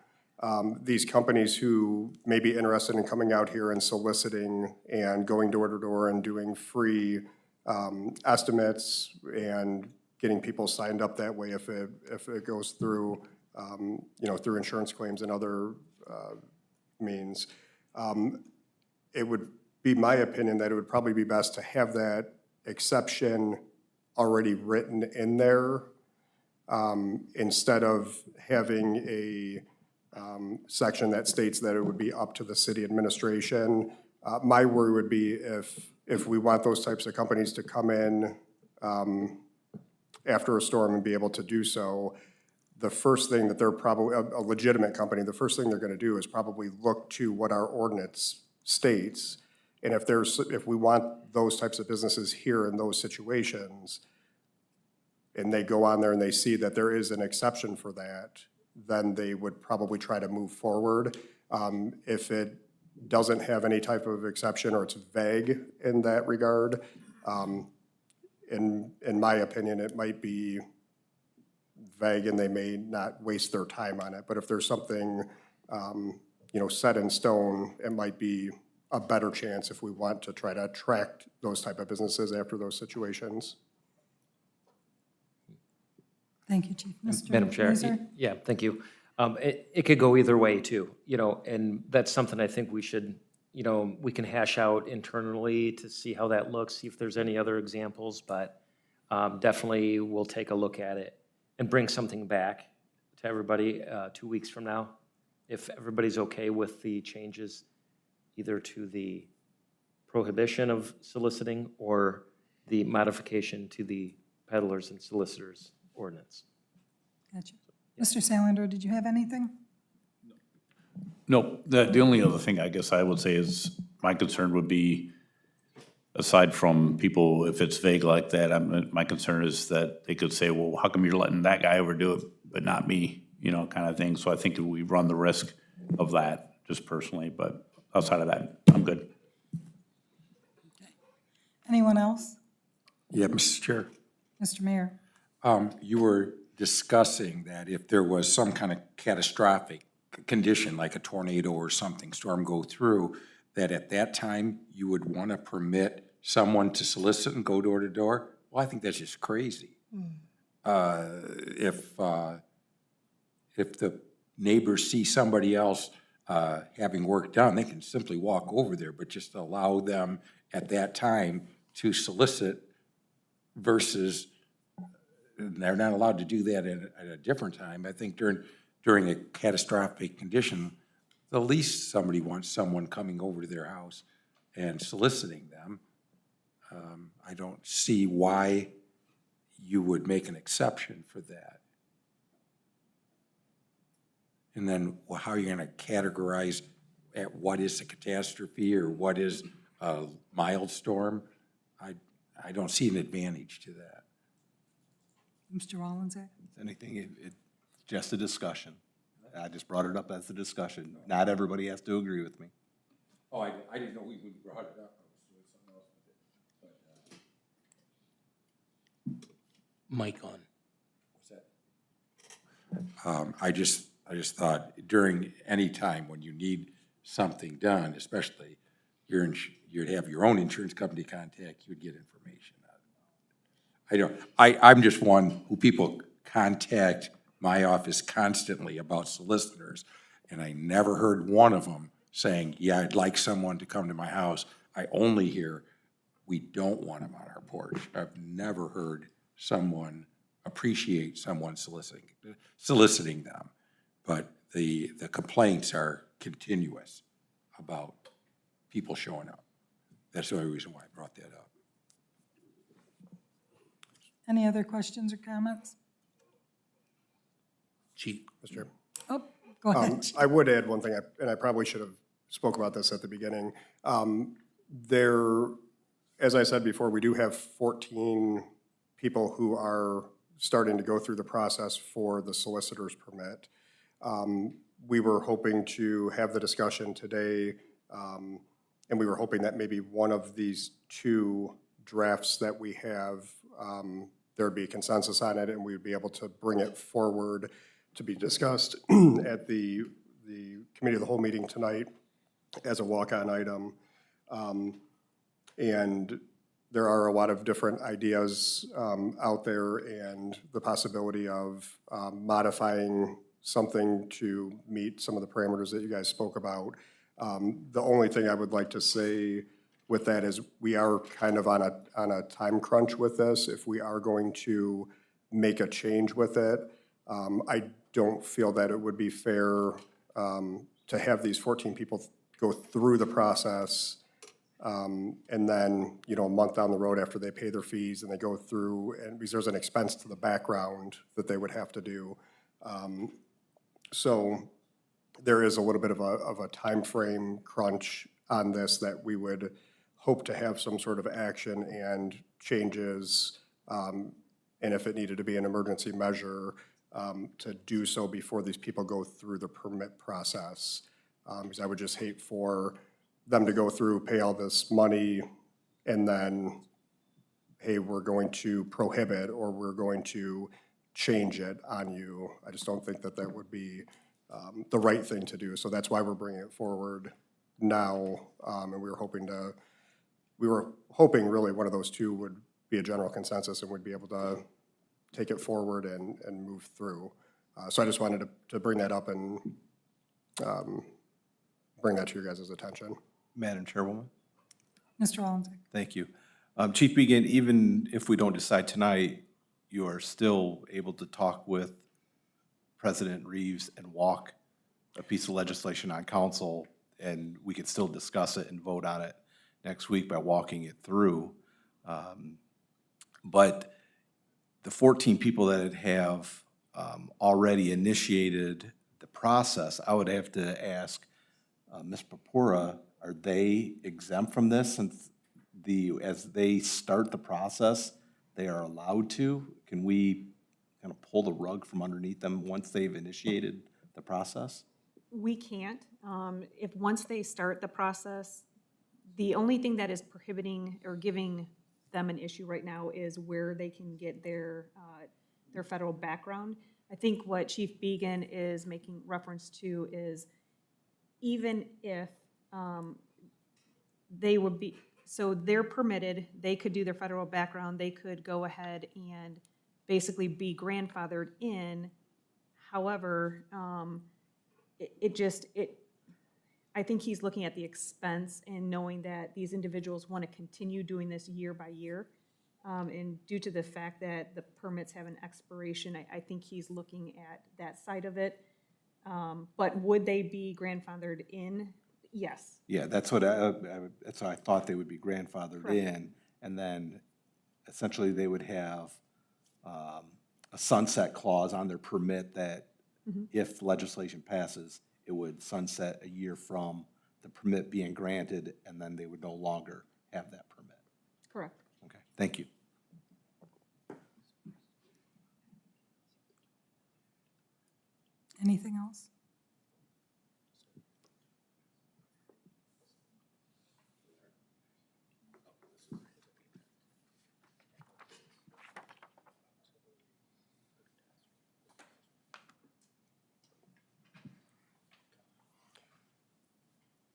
these companies who may be interested in coming out here and soliciting and going door to door and doing free estimates and getting people signed up that way if it goes through, through insurance claims and other means. It would be my opinion that it would probably be best to have that exception already written in there instead of having a section that states that it would be up to the city administration. My worry would be if we want those types of companies to come in after a storm and be able to do so, the first thing that they're probably, a legitimate company, the first thing they're gonna do is probably look to what our ordinance states. And if we want those types of businesses here in those situations, and they go on there and they see that there is an exception for that, then they would probably try to move forward. If it doesn't have any type of exception or it's vague in that regard, in my opinion, it might be vague and they may not waste their time on it. But if there's something, set in stone, it might be a better chance if we want to try to attract those type of businesses after those situations. Thank you, Chief. Mr. Madam Chair, Mazur? yeah, thank you. It could go either way too, and that's something I think we should, we can hash out internally to see how that looks, see if there's any other examples, but definitely we'll take a look at it and bring something back to everybody 2 weeks from now, if everybody's okay with the changes, either to the prohibition of soliciting or the modification to the peddlers and solicitors ordinance. Gotcha. Mr. Salinger, did you have anything? No, the only other thing I guess I would say is, my concern would be, aside from people, if it's vague like that, my concern is that they could say, well, how come you're letting that guy overdo it, but not me, kind of thing. So I think we run the risk of that, just personally, but outside of that, I'm good. Anyone else? Yeah, Mr. Chair. Mr. Mayor? You were discussing that if there was some kind of catastrophic condition, like a tornado or something, storm go through, that at that time you would want to permit someone to solicit and go door to door? Well, I think that's just crazy. If the neighbors see somebody else having work done, they can simply walk over there, but just allow them at that time to solicit versus they're not allowed to do that at a different time. I think during a catastrophic condition, the least somebody wants someone coming over to their house and soliciting them. I don't see why you would make an exception for that. And then how are you going to categorize at what is a catastrophe or what is a mild storm? I don't see an advantage to that. Mr. Rollins? Anything, just a discussion. I just brought it up as a discussion. Not everybody has to agree with me. Oh, I didn't know we even brought it up. Mic on. I just thought during any time when you need something done, especially you'd have your own insurance company contact, you'd get information on it. I'm just one who people contact my office constantly about solicitors, and I never heard one of them saying, yeah, I'd like someone to come to my house. I only hear, we don't want them on our porch. I've never heard someone appreciate someone soliciting them. But the complaints are continuous about people showing up. That's the only reason why I brought that up. Any other questions or comments? Chief. Mr. Chair. Oh, go ahead. I would add one thing, and I probably should have spoke about this at the beginning. There, as I said before, we do have 14 people who are starting to go through the process for the solicitor's permit. We were hoping to have the discussion today, and we were hoping that maybe one of these two drafts that we have, there'd be consensus on it, and we'd be able to bring it forward to be discussed at the committee of the whole meeting tonight as a walk-on item. And there are a lot of different ideas out there, and the possibility of modifying something to meet some of the parameters that you guys spoke about. The only thing I would like to say with that is we are kind of on a time crunch with this. If we are going to make a change with it, I don't feel that it would be fair to have these 14 people go through the process and then, a month down the road after they pay their fees and they go through, and because there's an expense to the background that they would have to do. So there is a little bit of a timeframe crunch on this that we would hope to have some sort of action and changes, and if it needed to be an emergency measure, to do so before these people go through the permit process. Because I would just hate for them to go through, pay all this money, and then, hey, we're going to prohibit or we're going to change it on you. I just don't think that would be the right thing to do. So that's why we're bringing it forward now. And we were hoping really one of those two would be a general consensus and would be able to take it forward and move through. So I just wanted to bring that up and bring that to your guys' attention. Madam Chairwoman? Mr. Wallensberg. Thank you. Chief Began, even if we don't decide tonight, you are still able to talk with President Reeves and walk a piece of legislation on council, and we could still discuss it and vote on it next week by walking it through. But the 14 people that have already initiated the process, I would have to ask Ms. Papura, are they exempt from this since as they start the process, they are allowed to? Can we kind of pull the rug from underneath them once they've initiated the process? We can't. If once they start the process, the only thing that is prohibiting or giving them an issue right now is where they can get their federal background. I think what Chief Began is making reference to is even if they would be, so they're permitted, they could do their federal background, they could go ahead and basically be grandfathered in. However, I think he's looking at the expense and knowing that these individuals want to continue doing this year by year. And due to the fact that the permits have an expiration, I think he's looking at that side of it. But would they be grandfathered in? Yes. Yeah, that's what I thought they would be grandfathered Correct. in, and then essentially they would have a sunset clause on their permit that if legislation passes, it would sunset a year from the permit being granted, and then they would no longer have that permit. Correct. Okay, thank you. Anything else?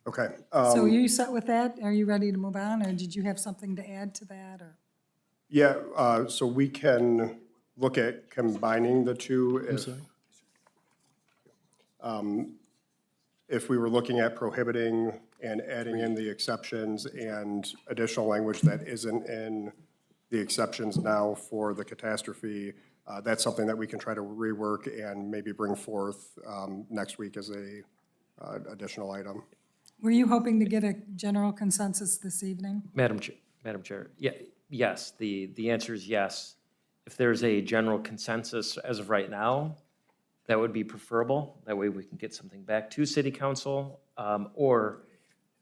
Okay. So are you set with that? Are you ready to move on, or did you have something to add to that, or? Yeah, so we can look at combining the two if we were looking at prohibiting and adding in the exceptions and additional language that isn't in the exceptions now for the catastrophe. That's something that we can try to rework and maybe bring forth next week as a additional item. Were you hoping to get a general consensus this evening? Madam Chair, yeah, yes, the answer is yes. If there's a general consensus as of right now, that would be preferable. That way we can get something back to city council. Or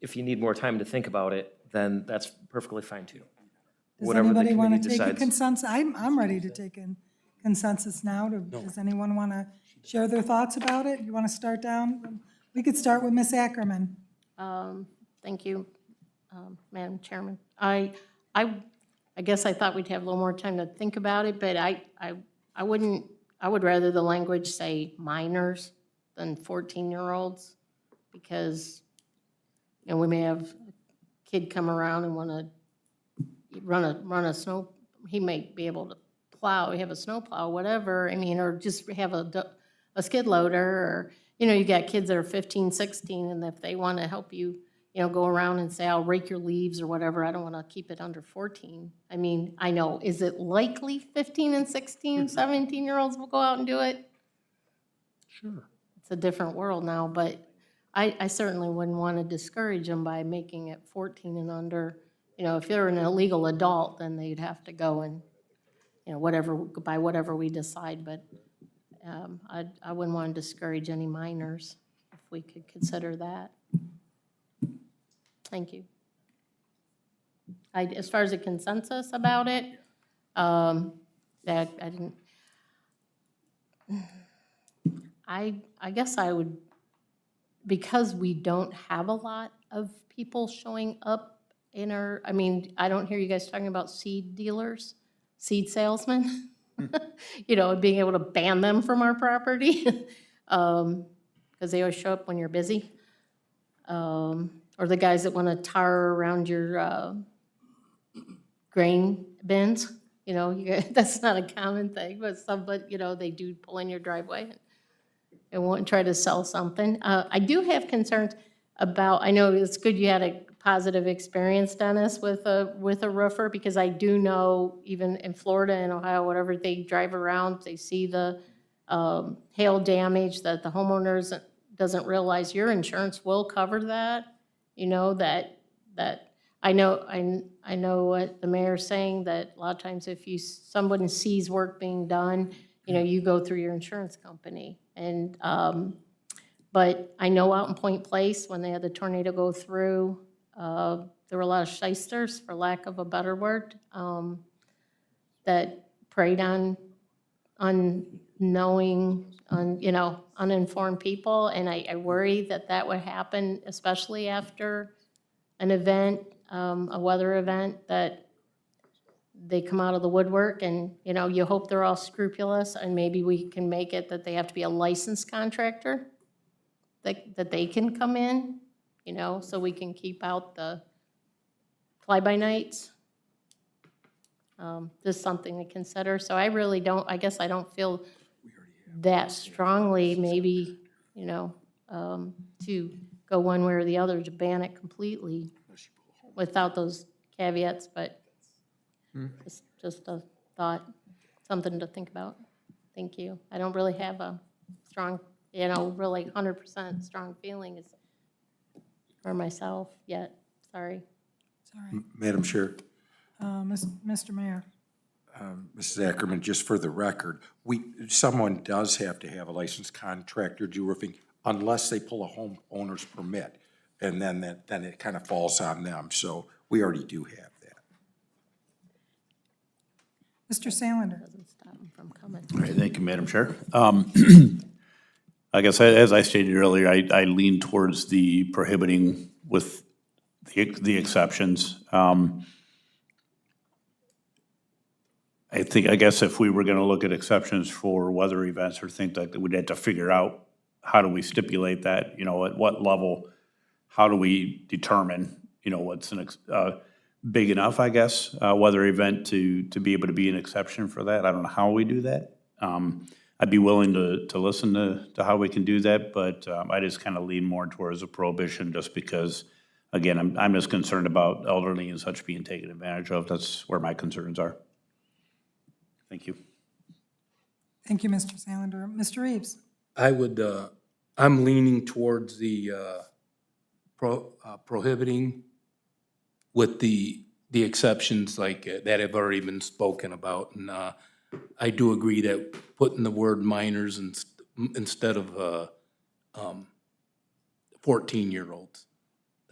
if you need more time to think about it, then that's perfectly fine too. Does Whatever the anybody want committee to take a decides. consensus? I'm ready to take a consensus now. Does anyone want to share their thoughts about it? You want to start down? We could start with Ms. Ackerman. Thank you, Madam Chairman. I guess I thought we'd have a little more time to think about it, but I would rather the language say minors than 14-year-olds, because, you know, we may have a kid come around and want to run a snow, he may be able to plow, have a snow plow, whatever, I mean, or just have a skid loader, or, you know, you got kids that are 15, 16, and if they want to help you, you know, go around and say, I'll rake your leaves or whatever, I don't want to keep it under 14. I mean, I know, is it likely 15 and 16, 17-year-olds will go out and do it? Sure. It's a different world now, but I certainly wouldn't want to discourage them by making it 14 and under. You know, if they're an illegal adult, then they'd have to go and, you know, whatever we decide, but I wouldn't want to discourage any minors if we could consider that. Thank you. As far as a consensus about it, that I didn't, I guess I would, because we don't have a lot of people showing up in our, I mean, I don't hear you guys talking about seed dealers, seed salesmen. You know, being able to ban them from our property, because they always show up when you're busy. Or the guys that want to tar around your grain bins, you know, that's not a common thing, but you know, they do pull in your driveway and want to try to sell something. I do have concerns about, I know it's good you had a positive experience, Dennis, with a roofer, because I do know even in Florida and Ohio, whatever, they drive around, they see the hail damage that the homeowners doesn't realize your insurance will cover that. You know, that I know what the mayor's saying, that a lot of times if someone sees work being done, you know, you go through your insurance company. And, but I know out in Point Place, when they had the tornado go through, there were a lot of shysters, for lack of a better word, that preyed on unknowing, uninformed people. And I worry that would happen, especially after an event, a weather event, that they come out of the woodwork and, you know, you hope they're all scrupulous, and maybe we can make it that they have to be a licensed contractor, that they can come in, you know, so we can keep out the fly-by-nights. Just something to consider. So I really don't, I guess I don't feel that strongly, maybe, you know, to go one way or the other to ban it completely without those caveats, but just a thought, something to think about. Thank you. I don't really have a strong, you know, really 100% strong feelings for myself yet. Sorry. Sorry. Madam Chair, Mr. Mayor. Mrs. Ackerman, just for the record, someone does have to have a licensed contractor do roofing unless they pull a homeowner's permit, and then it kind of falls on them. So we already do have that. Mr. Salander. Doesn't stop them from coming. All right, thank you, Madam Chair. I guess, as I stated earlier, I lean towards the prohibiting with the exceptions. I guess if we were gonna look at exceptions for weather events or things like that, we'd have to figure out how do we stipulate that, you know, at what level, how do we determine, you know, what's big enough, I guess, weather event to be able to be an exception for that. I don't know how we do that. I'd be willing to listen to how we can do that, but I just kind of lean more towards a prohibition just because, again, I'm just concerned about elderly and such being taken advantage of. That's where my concerns are. Thank you. Thank you, Mr. Salander. Mr. Reeves? I would, I'm leaning towards the prohibiting with the exceptions like that have already been spoken about. And I do agree that putting the word minors instead of 14-year-olds,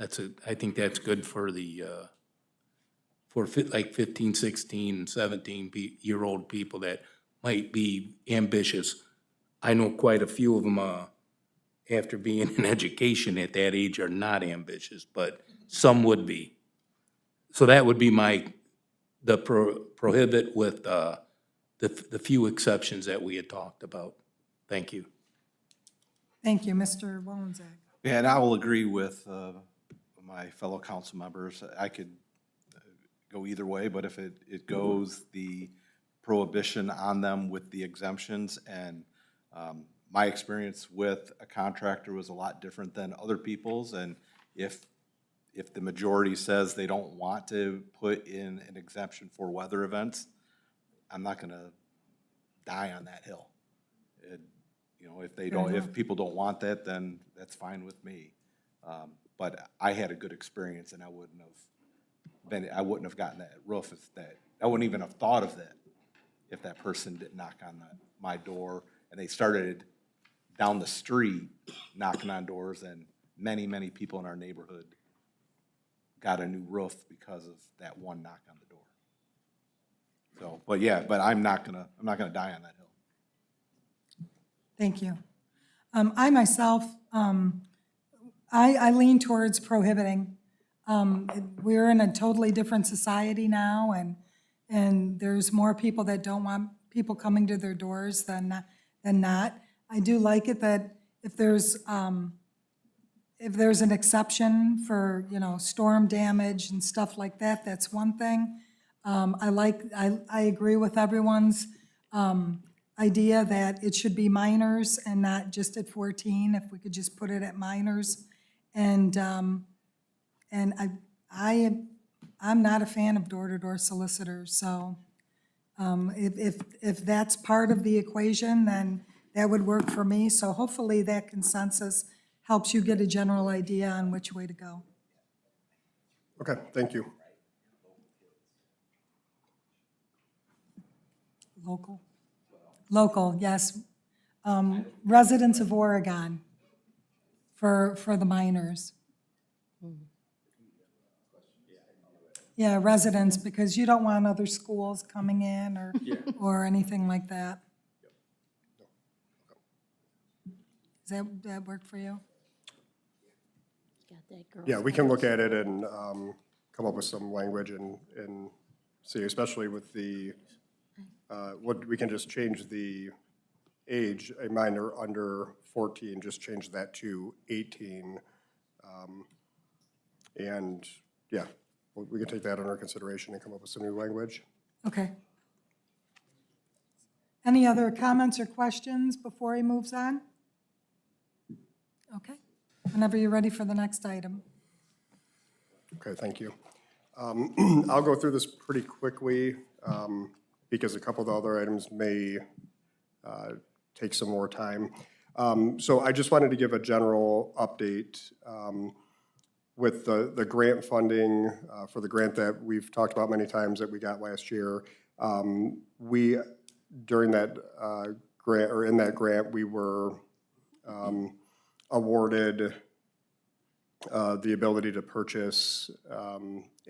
I think that's good for the, like 15, 16, 17-year-old people that might be ambitious. I know quite a few of them, after being in education at that age, are not ambitious, but some would be. So that would be the prohibit with the few exceptions that we had talked about. Thank you. Thank you, Mr. Wolensek. Yeah, and I will agree with my fellow council members. I could go either way, but if it goes the prohibition on them with the exemptions, and my experience with a contractor was a lot different than other people's, and if the majority says they don't want to put in an exemption for weather events, I'm not gonna die on that hill. You know, if people don't want that, then that's fine with me. But I had a good experience, and I wouldn't have gotten that roof I wouldn't even have thought of that if that person didn't knock on my door, and they started down the street knocking on doors, and many, many people in our neighborhood got a new roof because of that one knock on the door. So, but I'm not gonna die on that hill. Thank you. I myself, I lean towards prohibiting. We're in a totally different society now, and there's more people that don't want people coming to their doors than not. I do like it that if there's an exception for, you know, storm damage and stuff like that, that's one thing. I agree with everyone's idea that it should be minors and not just at 14, if we could just put it at minors. And I'm not a fan of door-to-door solicitors, so if that's part of the equation, then that would work for me. So hopefully that consensus helps you get a general idea on which way to go. Okay, thank you. Local, yes. Residents of Oregon for the minors. Yeah, residents, because you don't want other schools coming in or anything like that. Does that work for you? Got that girl. Yeah, we can look at it and come up with some language and see, especially with the, we can just change the age, a minor under 14, just change that to 18. And yeah, we can take that under consideration and come up with some new language. Okay. Any other comments or questions before he moves on? Okay. Whenever you're ready for the next item. Okay, thank you. I'll go through this pretty quickly because a couple of the other items may take some more time. So I just wanted to give a general update with the grant funding for the grant that we've talked about many times that we got last year. During that grant, or in that grant, we were awarded the ability to purchase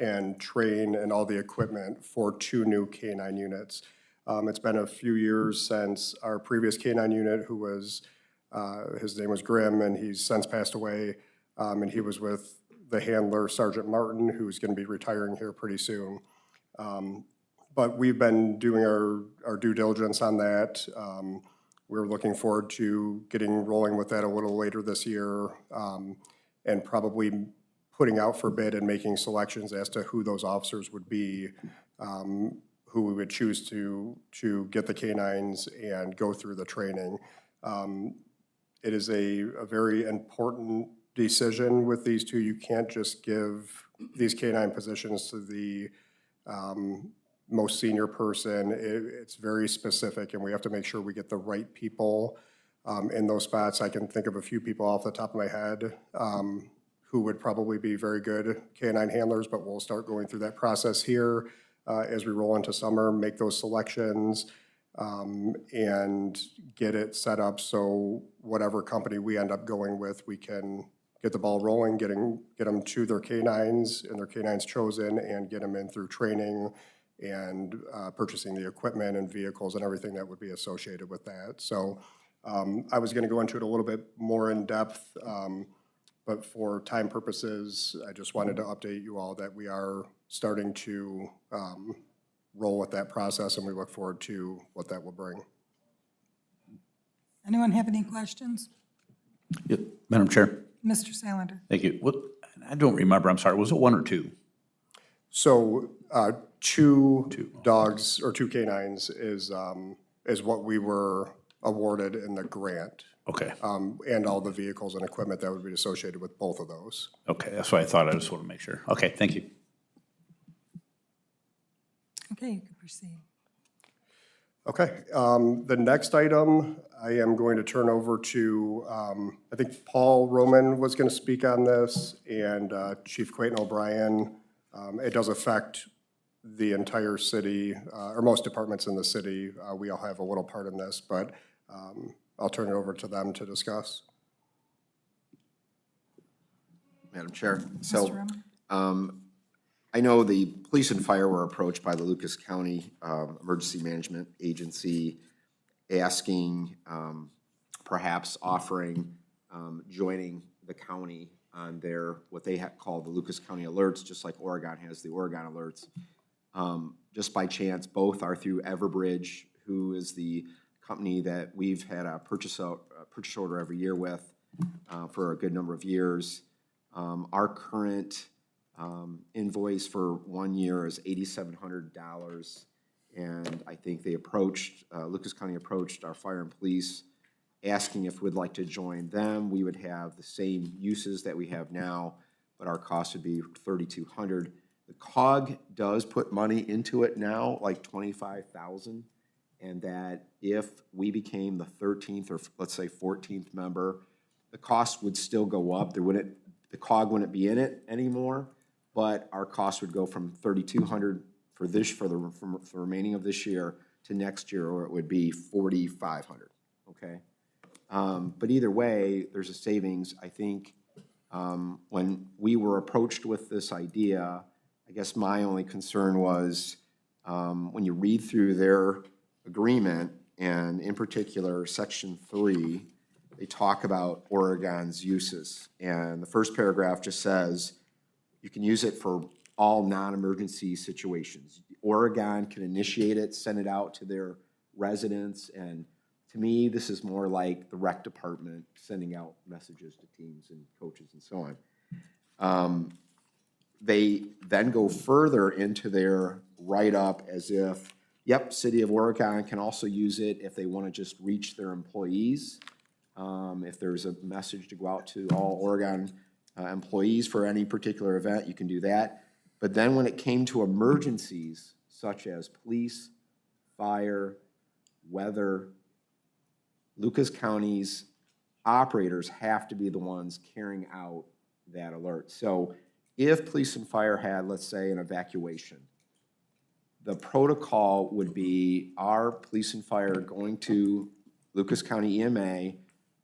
and train and all the equipment for 2 new K-9 units. It's been a few years since our previous K-9 unit, who was His name was Grimm, and he's since passed away. And he was with the handler, Sergeant Martin, who's going to be retiring here pretty soon. But we've been doing our due diligence on that. We're looking forward to getting rolling with that a little later this year, and probably putting out for bid and making selections as to who those officers would be, who we would choose to get the canines and go through the training. It is a very important decision with these two. You can't just give these canine positions to the most senior person. It's very specific, and we have to make sure we get the right people in those spots. I can think of a few people off the top of my head who would probably be very good canine handlers, but we'll start going through that process here as we roll into summer, make those selections, and get it set up so whatever company we end up going with, we can get the ball rolling, get them to their canines and their canines chosen, and get them in through training and purchasing the equipment and vehicles and everything that would be associated with that. So I was going to go into it a little bit more in depth, but for time purposes, I just wanted to update you all that we are starting to roll with that process, and we look forward to what that will bring. Anyone have any questions? Yep. Madam Chair, Mr. Salander? thank you. What, I don't remember, I'm sorry, was it 1 or 2? So two dogs or 2 canines is what we were awarded in the grant. Okay, And all the vehicles and equipment that would be associated with both of those. okay, that's what I thought, I just want to make sure. Okay, thank you. Okay, you can proceed. Okay, the next item I am going to turn over to, I think Paul Roman was going to speak on this, and Chief Quayton O'Brien. It does affect the entire city, or most departments in the city. We all have a little part in this, but I'll turn it over to them to discuss. Madam Chair, Mr. so Roman? I know the police and fire were approached by the Lucas County Emergency Management Agency asking, perhaps offering, joining the county on their, what they call the Lucas County Alerts, just like Oregon has the Oregon Alerts. Just by chance, both are through Everbridge, who is the company that we've had a purchase order every year with for a good number of years. Our current invoice for 1 year is $8,700, and I think they approached, Lucas County approached our fire and police asking if we'd like to join them. We would have the same uses that we have now, but our cost would be $3,200. The COG does put money into it now, like $25,000, and that if we became the 13th or let's say 14th member, the cost would still go up. The COG wouldn't be in it anymore, but our cost would go from $3,200 for the remaining of this year to next year, or it would be $4,500. Okay, but either way, there's a savings. I think when we were approached with this idea, I guess my only concern was when you read through their agreement, and in particular, Section 3, they talk about Oregon's uses. And the first paragraph just says, you can use it for all non-emergency situations. Oregon can initiate it, send it out to their residents, and to me, this is more like the rec department sending out messages to teams and coaches and so on. They then go further into their write-up as if, yep, City of Oregon can also use it if they want to just reach their employees. If there's a message to go out to all Oregon employees for any particular event, you can do that. But then when it came to emergencies such as police, fire, weather, Lucas County's operators have to be the ones carrying out that alert. So if police and fire had, let's say, an evacuation, the protocol would be our police and fire going to Lucas County EMA,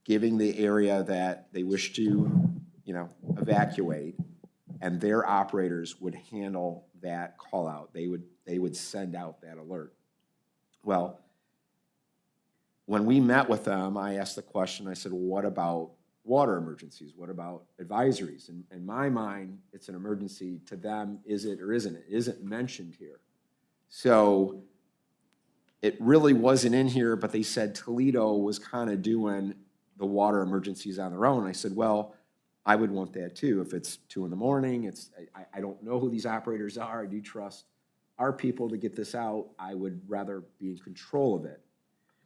giving the area that they wish to, evacuate, and their operators would handle that call out. They would send out that alert. Well, when we met with them, I asked the question, I said, well, what about water emergencies? What about advisories? And in my mind, it's an emergency. To them, is it or isn't it? It isn't mentioned here. So it really wasn't in here, but they said Toledo was kind of doing the water emergencies on their own. I said, well, I would want that too. If it's 2 a.m, I don't know who these operators are. I do trust our people to get this out. I would rather be in control of it.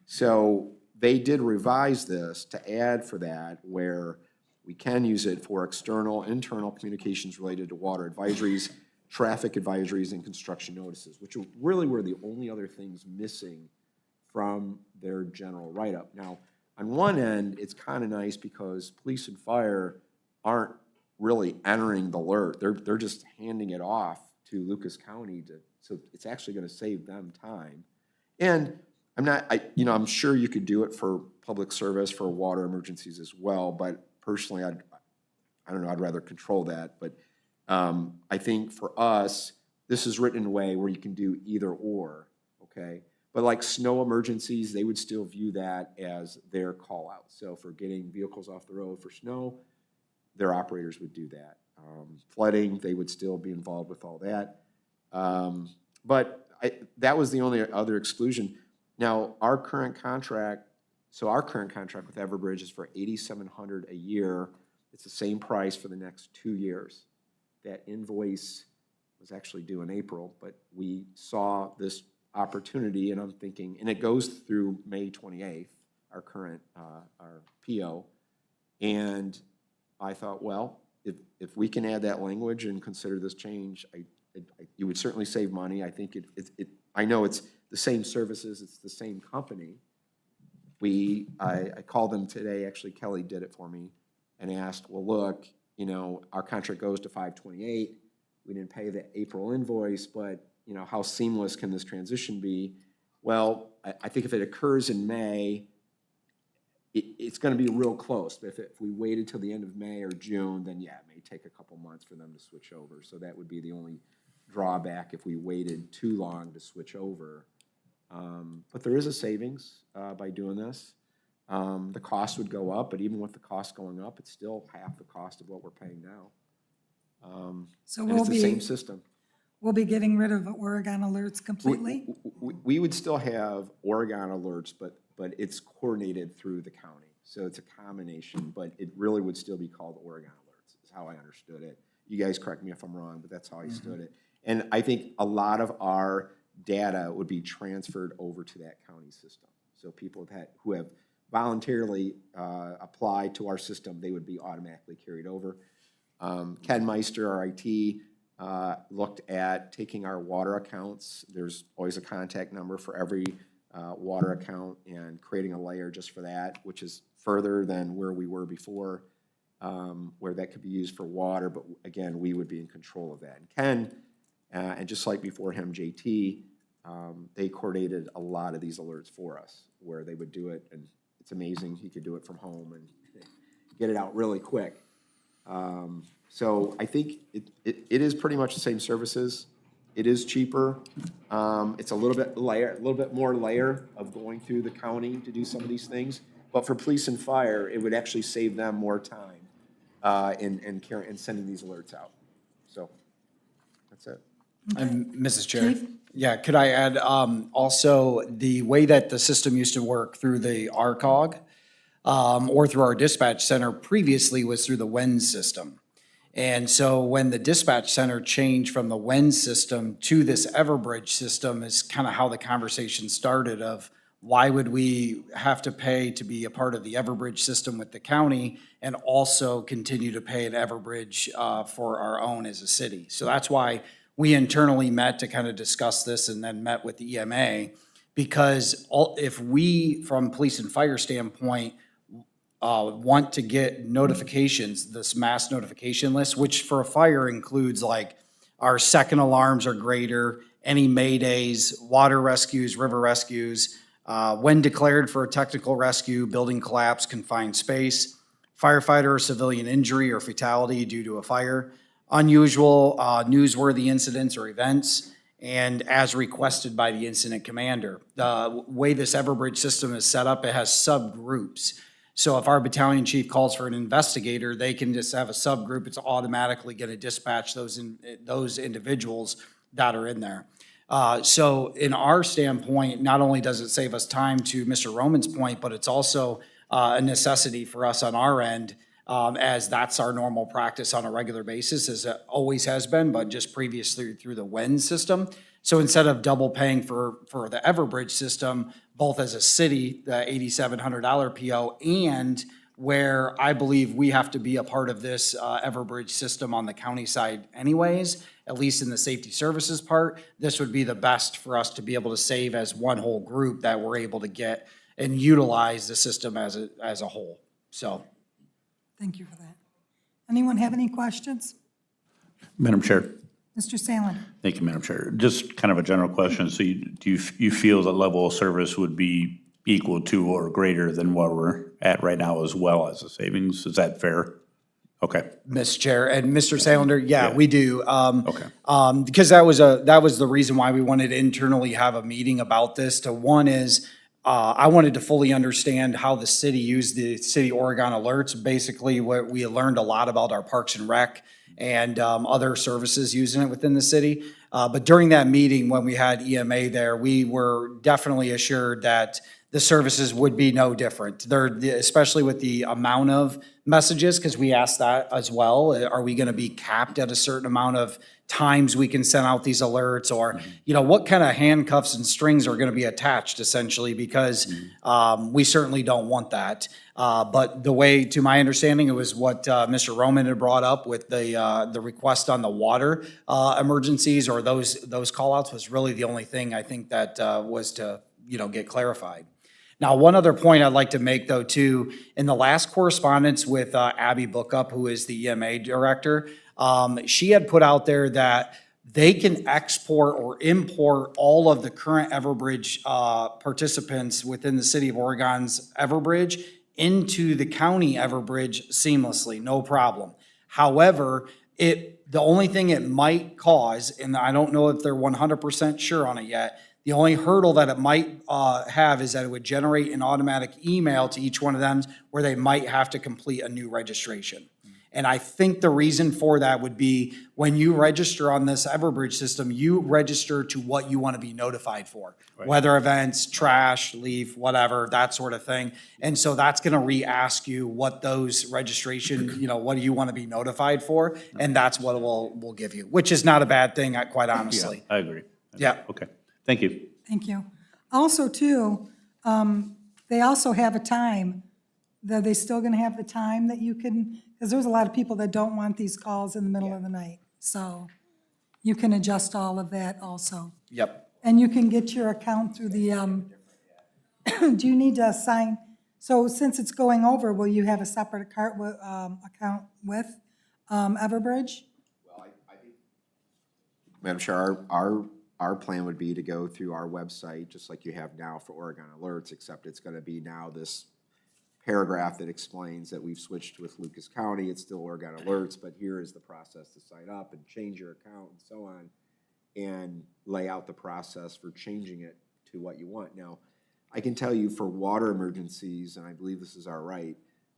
So they did revise this to add for that, where we can use it for external, internal communications related to water advisories, traffic advisories, and construction notices, which really were the only other things missing from their general write-up. Now, on one end, it's kind of nice because police and fire aren't really entering the alert. They're just handing it off to Lucas County so it's actually going to save them time. And I'm sure you could do it for public service, for water emergencies as well, but personally, I don't know, I'd rather control that. But I think for us, this is written in a way where you can do either or, okay? But like snow emergencies, they would still view that as their call out. So for getting vehicles off the road for snow, their operators would do that. Flooding, they would still be involved with all that. But that was the only other exclusion. Now, our current contract with Everbridge is for $8,700 a year. It's the same price for the next 2 years. That invoice was actually due in April, but we saw this opportunity, and I'm thinking, and it goes through May 28th, our current, our PO, and I thought, well, if we can add that language and consider this change, you would certainly save money. I think I know it's the same services, it's the same company. I called them today, actually Kelly did it for me, and asked, well, look, our contract goes to 5/28. We didn't pay the April invoice, but how seamless can this transition be? Well, I think if it occurs in May, it's going to be real close. But if we waited till the end of May or June, then yeah, it may take a couple months for them to switch over. So that would be the only drawback if we waited too long to switch over. But there is a savings by doing this. The cost would go up, but even with the cost going up, it's still half the cost of what we're paying now. So and it's the same system. We'll be getting rid of Oregon alerts completely? We would still have Oregon alerts, but it's coordinated through the county. So it's a combination, but it really would still be called Oregon alerts, is how I understood it. You guys correct me if I'm wrong, but that's how I understood it. And I think a lot of our data would be transferred over to that county system. So people who have voluntarily applied to our system, they would be automatically carried over. Ken Meister, our IT, looked at taking our water accounts. There's always a contact number for every water account, and creating a layer just for that, which is further than where we were before, where that could be used for water, but again, we would be in control of that. And Ken, and just like before him, JT, they coordinated a lot of these alerts for us, where they would do it, and it's amazing, he could do it from home and get it out really quick. So I think it is pretty much the same services. It is cheaper. It's a little bit more layer of going through the county to do some of these things. But for police and fire, it would actually save them more time in sending these alerts out. So that's it. Mrs. Chair. Yeah, could I add, also, the way that the system used to work through the RCOG or through our dispatch center previously was through the WENS system. And so when the dispatch center changed from the WENS system to this Everbridge system is kind of how the conversation started of why would we have to pay to be a part of the Everbridge system with the county and also continue to pay an Everbridge for our own as a city. So that's why we internally met to kind of discuss this and then met with the EMA, because if we, from police and fire standpoint, want to get notifications, this mass notification list, which for a fire includes like our second alarms are greater, any maydays, water rescues, river rescues, when declared for a technical rescue, building collapse, confined space, firefighter or civilian injury or fatality due to a fire, unusual, newsworthy incidents or events, and as requested by the incident commander. The way this Everbridge system is set up, it has subgroups. So if our battalion chief calls for an investigator, they can just have a subgroup. It's automatically going to dispatch those individuals that are in there. So in our standpoint, not only does it save us time, to Mr. Roman's point, but it's also a necessity for us on our end, as that's our normal practice on a regular basis, as it always has been, but just previously through the WEN system. So instead of double paying for the Everbridge system, both as a city, the $8,700 PO, and where I believe we have to be a part of this Everbridge system on the county side anyways, at least in the safety services part, this would be the best for us to be able to save as one whole group, that we're able to get and utilize the system as a whole, so. Thank you for that. Anyone have any questions? Madam Chair. Mr. Sandlin? Thank you, Madam Chair. Just kind of a general question. So do you feel the level of service would be equal to or greater than what we're at right now, as well as the savings? Is that fair? Okay. Mr. Chair, and Mr. Sandler, yeah, Yeah. we do. Okay. Because that was the reason why we wanted to internally have a meeting about this. One is, I wanted to fully understand how the city used the City Oregon alerts. Basically, what we learned a lot about our Parks and Rec and other services using it within the city. But during that meeting, when we had EMA there, we were definitely assured that the services would be no different. Especially with the amount of messages, because we asked that as well. Are we gonna be capped at a certain amount of times we can send out these alerts? Or, what kind of handcuffs and strings are gonna be attached essentially? Because we certainly don't want that. But the way, to my understanding, it was what Mr. Roman had brought up with the request on the water emergencies, or those call-outs, was really the only thing I think that was to, get clarified. Now, one other point I'd like to make, though, too, in the last correspondence with Abby Bookup, who is the EMA director, she had put out there that they can export or import all of the current Everbridge participants within the City of Oregon's Everbridge into the county Everbridge seamlessly, no problem. However, the only thing it might cause, and I don't know if they're 100% sure on it yet, the only hurdle that it might have is that it would generate an automatic email to each one of them where they might have to complete a new registration. And I think the reason for that would be, when you register on this Everbridge system, you register to what you want to be notified for. Weather events, trash, leaf, whatever, that sort of thing. And so that's going to re-ask you what those registration, what do you want to be notified for? And that's what we'll give you, which is not a bad thing, quite honestly. I agree. Yeah. Okay. Thank you. Thank you. Also, too, they also have a time. Are they still going to have the time that you can, because there's a lot of people that don't want these calls in the middle of the night. So you can adjust all of that also. Yep. And you can get your account through the, do you need to sign? So since it's going over, will you have a separate account with Everbridge? Madam Chair, our plan would be to go through our website, just like you have now for Oregon Alerts, except it's gonna be now this paragraph that explains that we've switched with Lucas County. It's still Oregon Alerts, but here is the process to sign up and change your account and so on, and lay out the process for changing it to what you want. Now, I can tell you for water emergencies, and I believe this is our right,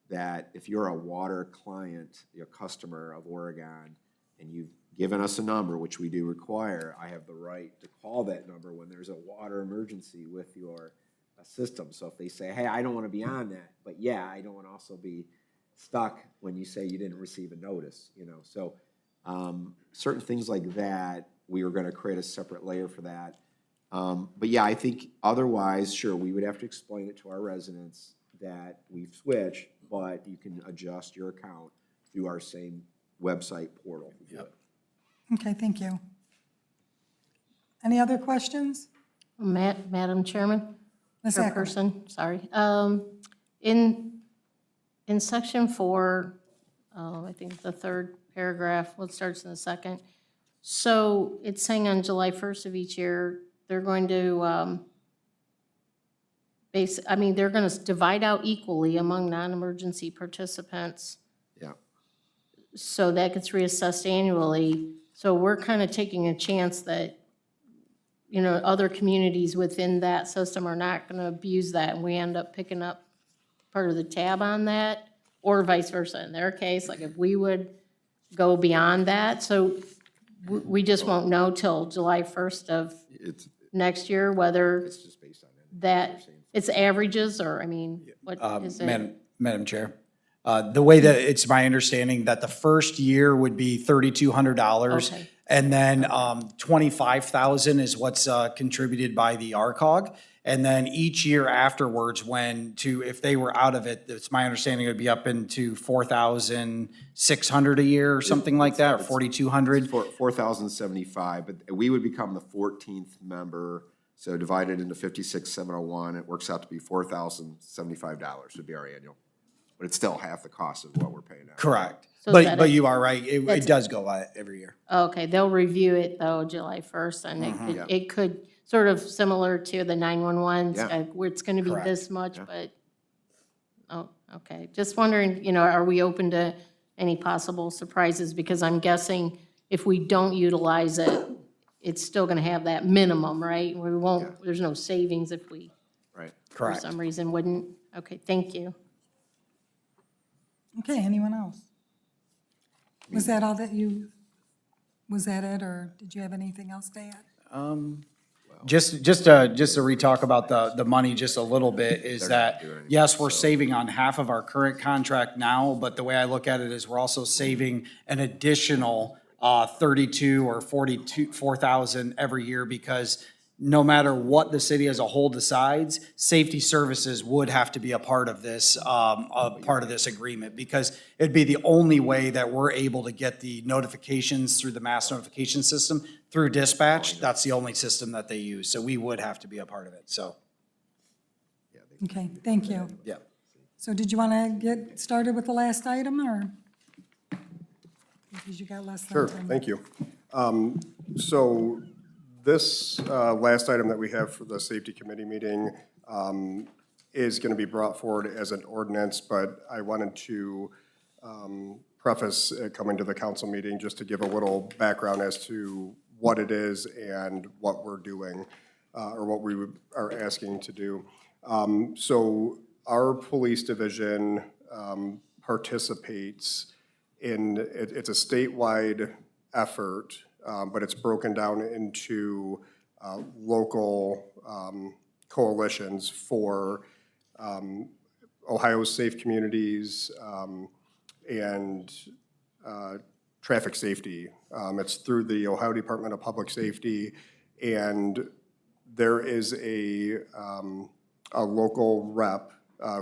that if you're a water client, a customer of Oregon, and you've given us a number, which we do require, I have the right to call that number when there's a water emergency with your system. So if they say, hey, I don't want to be on that, but yeah, I don't want to also be stuck when you say you didn't receive a notice, So certain things like that, we were going to create a separate layer for that. But yeah, I think otherwise, sure, we would have to explain it to our residents that we've switched, but you can adjust your account through our same website portal. Yep. Okay, thank you. Any other questions? Madam Chairman? Ms. Acker? Chairperson, sorry. In section 4, I think the third paragraph, what starts in the second. So it's saying on July 1st of each year, they're going to they're going to divide out equally among non-emergency participants. Yeah. So that gets reassessed annually. So we're kind of taking a chance that you know, other communities within that system are not gonna abuse that, and we end up picking up part of the tab on that, or vice versa in their case, like if we would go beyond that, so we just won't know till July 1st of It's, next year whether it's just based on it. that, it's averages, or, I mean, what is it? Madam Chair, the way that it's my understanding that the first year would be $3,200. Okay. And then 25,000 is what's contributed by the RCOG. And then each year afterwards, if they were out of it, it's my understanding it would be up into 4,600 a year or something like that, or 4,200. 4,075, but we would become the 14th member, so divided into 56,701, it works out to be $4,075 would be our annual. But it's still half the cost of what we're paying now. Correct. So is that But a- you are right, it does go out every year. Okay, they'll review it though, July 1st, and it could, sort of similar to the 911, Yeah. where it's gonna be Correct. this much, but, oh, okay. Just wondering, you know, are we open to any possible surprises? Because I'm guessing if we don't utilize it, it's still gonna have that minimum, right? We won't, there's no savings if we, Right. for Correct. some reason, wouldn't. Okay, thank you. Okay, anyone else? Was that all that you, was that it, or did you have anything else to add? Just to re-talk about the money just a little bit, is that, yes, we're saving on half of our current contract now, but the way I look at it is we're also saving an additional 32 or 4,000 every year, because no matter what the city as a whole decides, safety services would have to be a part of this agreement, because it'd be the only way that we're able to get the notifications through the mass notification system through dispatch. That's the only system that they use, so we would have to be a part of it, so, Okay, thank you. yeah. So did you want to get started with the last item, or? Because you got less than Sure, 10 thank you. So this last item that we have for the safety committee meeting is going to be brought forward as an ordinance, but I wanted to preface it coming to the council meeting just to give a little background as to what it is and what we're doing, or what we are asking to do. So our police division participates in, it's a statewide effort, but it's broken down into local coalitions for Ohio's Safe Communities and traffic safety. It's through the Ohio Department of Public Safety, and there is a local rep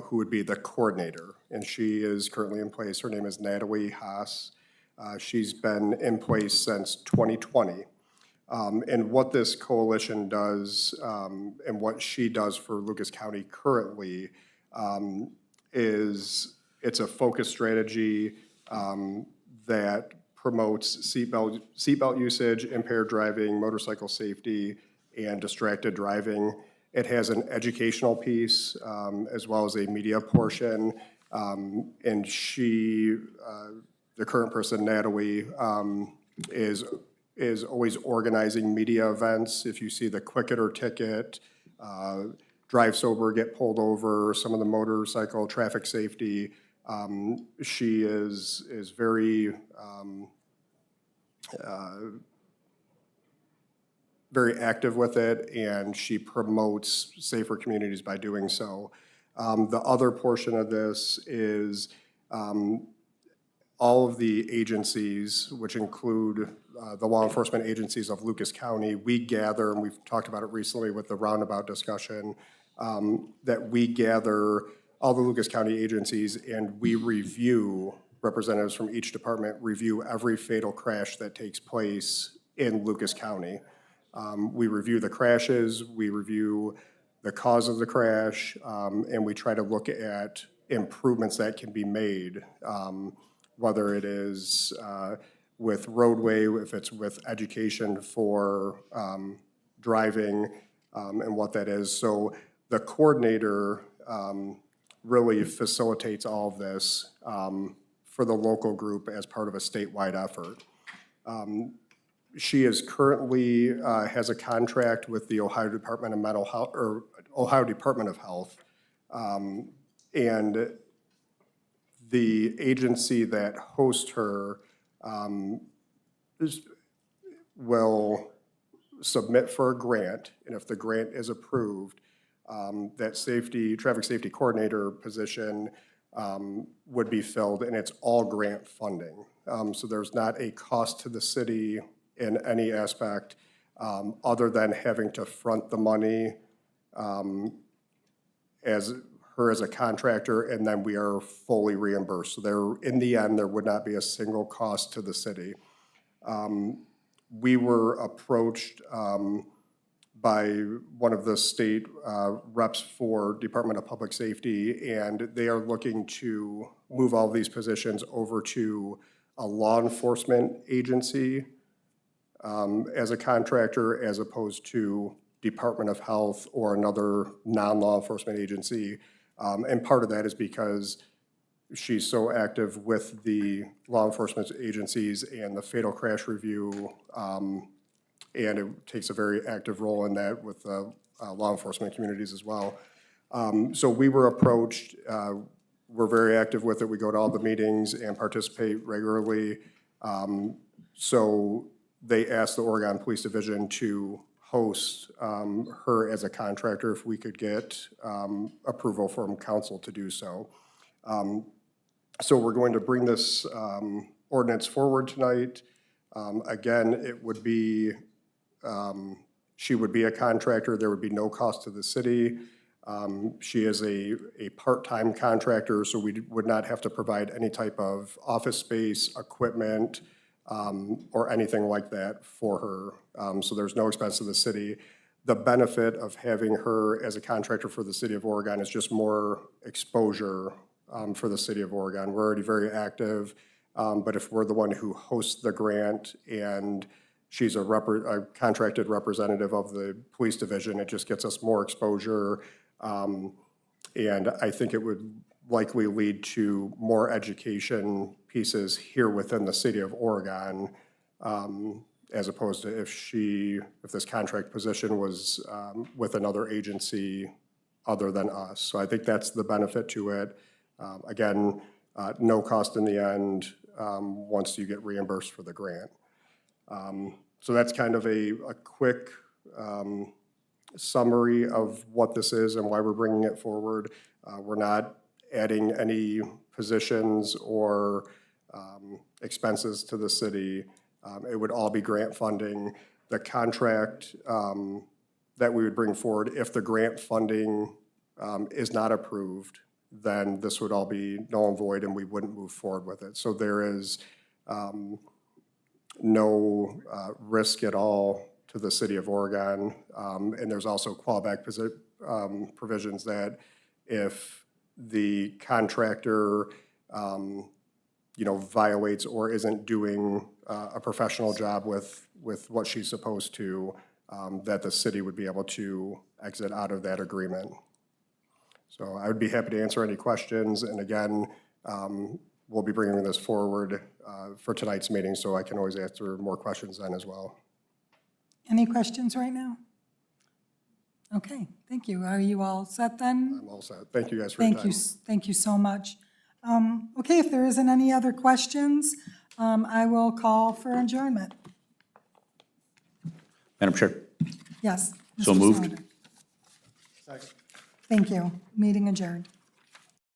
who would be the coordinator, and she is currently in place. Her name is Natalie Haas. She's been in place since 2020. And what this coalition does, and what she does for Lucas County currently, is it's a focused strategy that promotes seatbelt usage, impaired driving, motorcycle safety, and distracted driving. It has an educational piece as well as a media portion. And she, the current person, Natalie, is always organizing media events. If you see the Quick It or Ticket, Drive Sober, Get Pulled Over, some of the motorcycle traffic safety, she is very, very active with it, and she promotes safer communities by doing so. The other portion of this is all of the agencies, which include the law enforcement agencies of Lucas County. We gather, and we've talked about it recently with the roundabout discussion, that we gather all the Lucas County agencies and we review, representatives from each department review every fatal crash that takes place in Lucas County. We review the crashes, we review the cause of the crash, and we try to look at improvements that can be made, whether it is with roadway, if it's with education for driving, and what that is. So the coordinator really facilitates all of this for the local group as part of a statewide effort. She is currently, has a contract with the Ohio Department of Mental Health, or Ohio Department of Health. And the agency that hosts her will submit for a grant, and if the grant is approved, that traffic safety coordinator position would be filled, and it's all grant funding. So there's not a cost to the city in any aspect, other than having to front the money as a contractor, and then we are fully reimbursed. So in the end, there would not be a single cost to the city. We were approached by one of the state reps for Department of Public Safety, and they are looking to move all these positions over to a law enforcement agency as a contractor, as opposed to Department of Health or another non-law enforcement agency. And part of that is because she's so active with the law enforcement agencies and the fatal crash review, and it takes a very active role in that with law enforcement communities as well. So we were approached, we're very active with it, we go to all the meetings and participate regularly. So they asked the Oregon Police Division to host her as a contractor if we could get approval from council to do so. So we're going to bring this ordinance forward tonight. Again, it would be, she would be a contractor, there would be no cost to the city. She is a part-time contractor, so we would not have to provide any type of office space, equipment, or anything like that for her. So there's no expense to the city. The benefit of having her as a contractor for the city of Oregon is just more exposure for the city of Oregon. We're already very active, but if we're the one who hosts the grant and she's a contracted representative of the police division, it just gets us more exposure. And I think it would likely lead to more education pieces here within the city of Oregon, as opposed to if this contract position was with another agency other than us. So I think that's the benefit to it. Again, no cost in the end once you get reimbursed for the grant. So that's kind of a quick summary of what this is and why we're bringing it forward. We're not adding any positions or expenses to the city. It would all be grant funding. The contract that we would bring forward, if the grant funding is not approved, then this would all be null and void and we wouldn't move forward with it. So there is no risk at all to the city of Oregon. And there's also clawback provisions that if the contractor violates or isn't doing a professional job with what she's supposed to, that the city would be able to exit out of that agreement. So I would be happy to answer any questions. And again, we'll be bringing this forward for tonight's meeting, so I can always answer more questions then as well. Any questions right now? Okay, thank you. Are you all set then? I'm all set. Thank you guys for your time. Thank you so much. Okay, if there isn't any other questions, I will call for adjournment. Madam Chair, Yes. So Mr. moved. Snyder. Thank you. Meeting adjourned.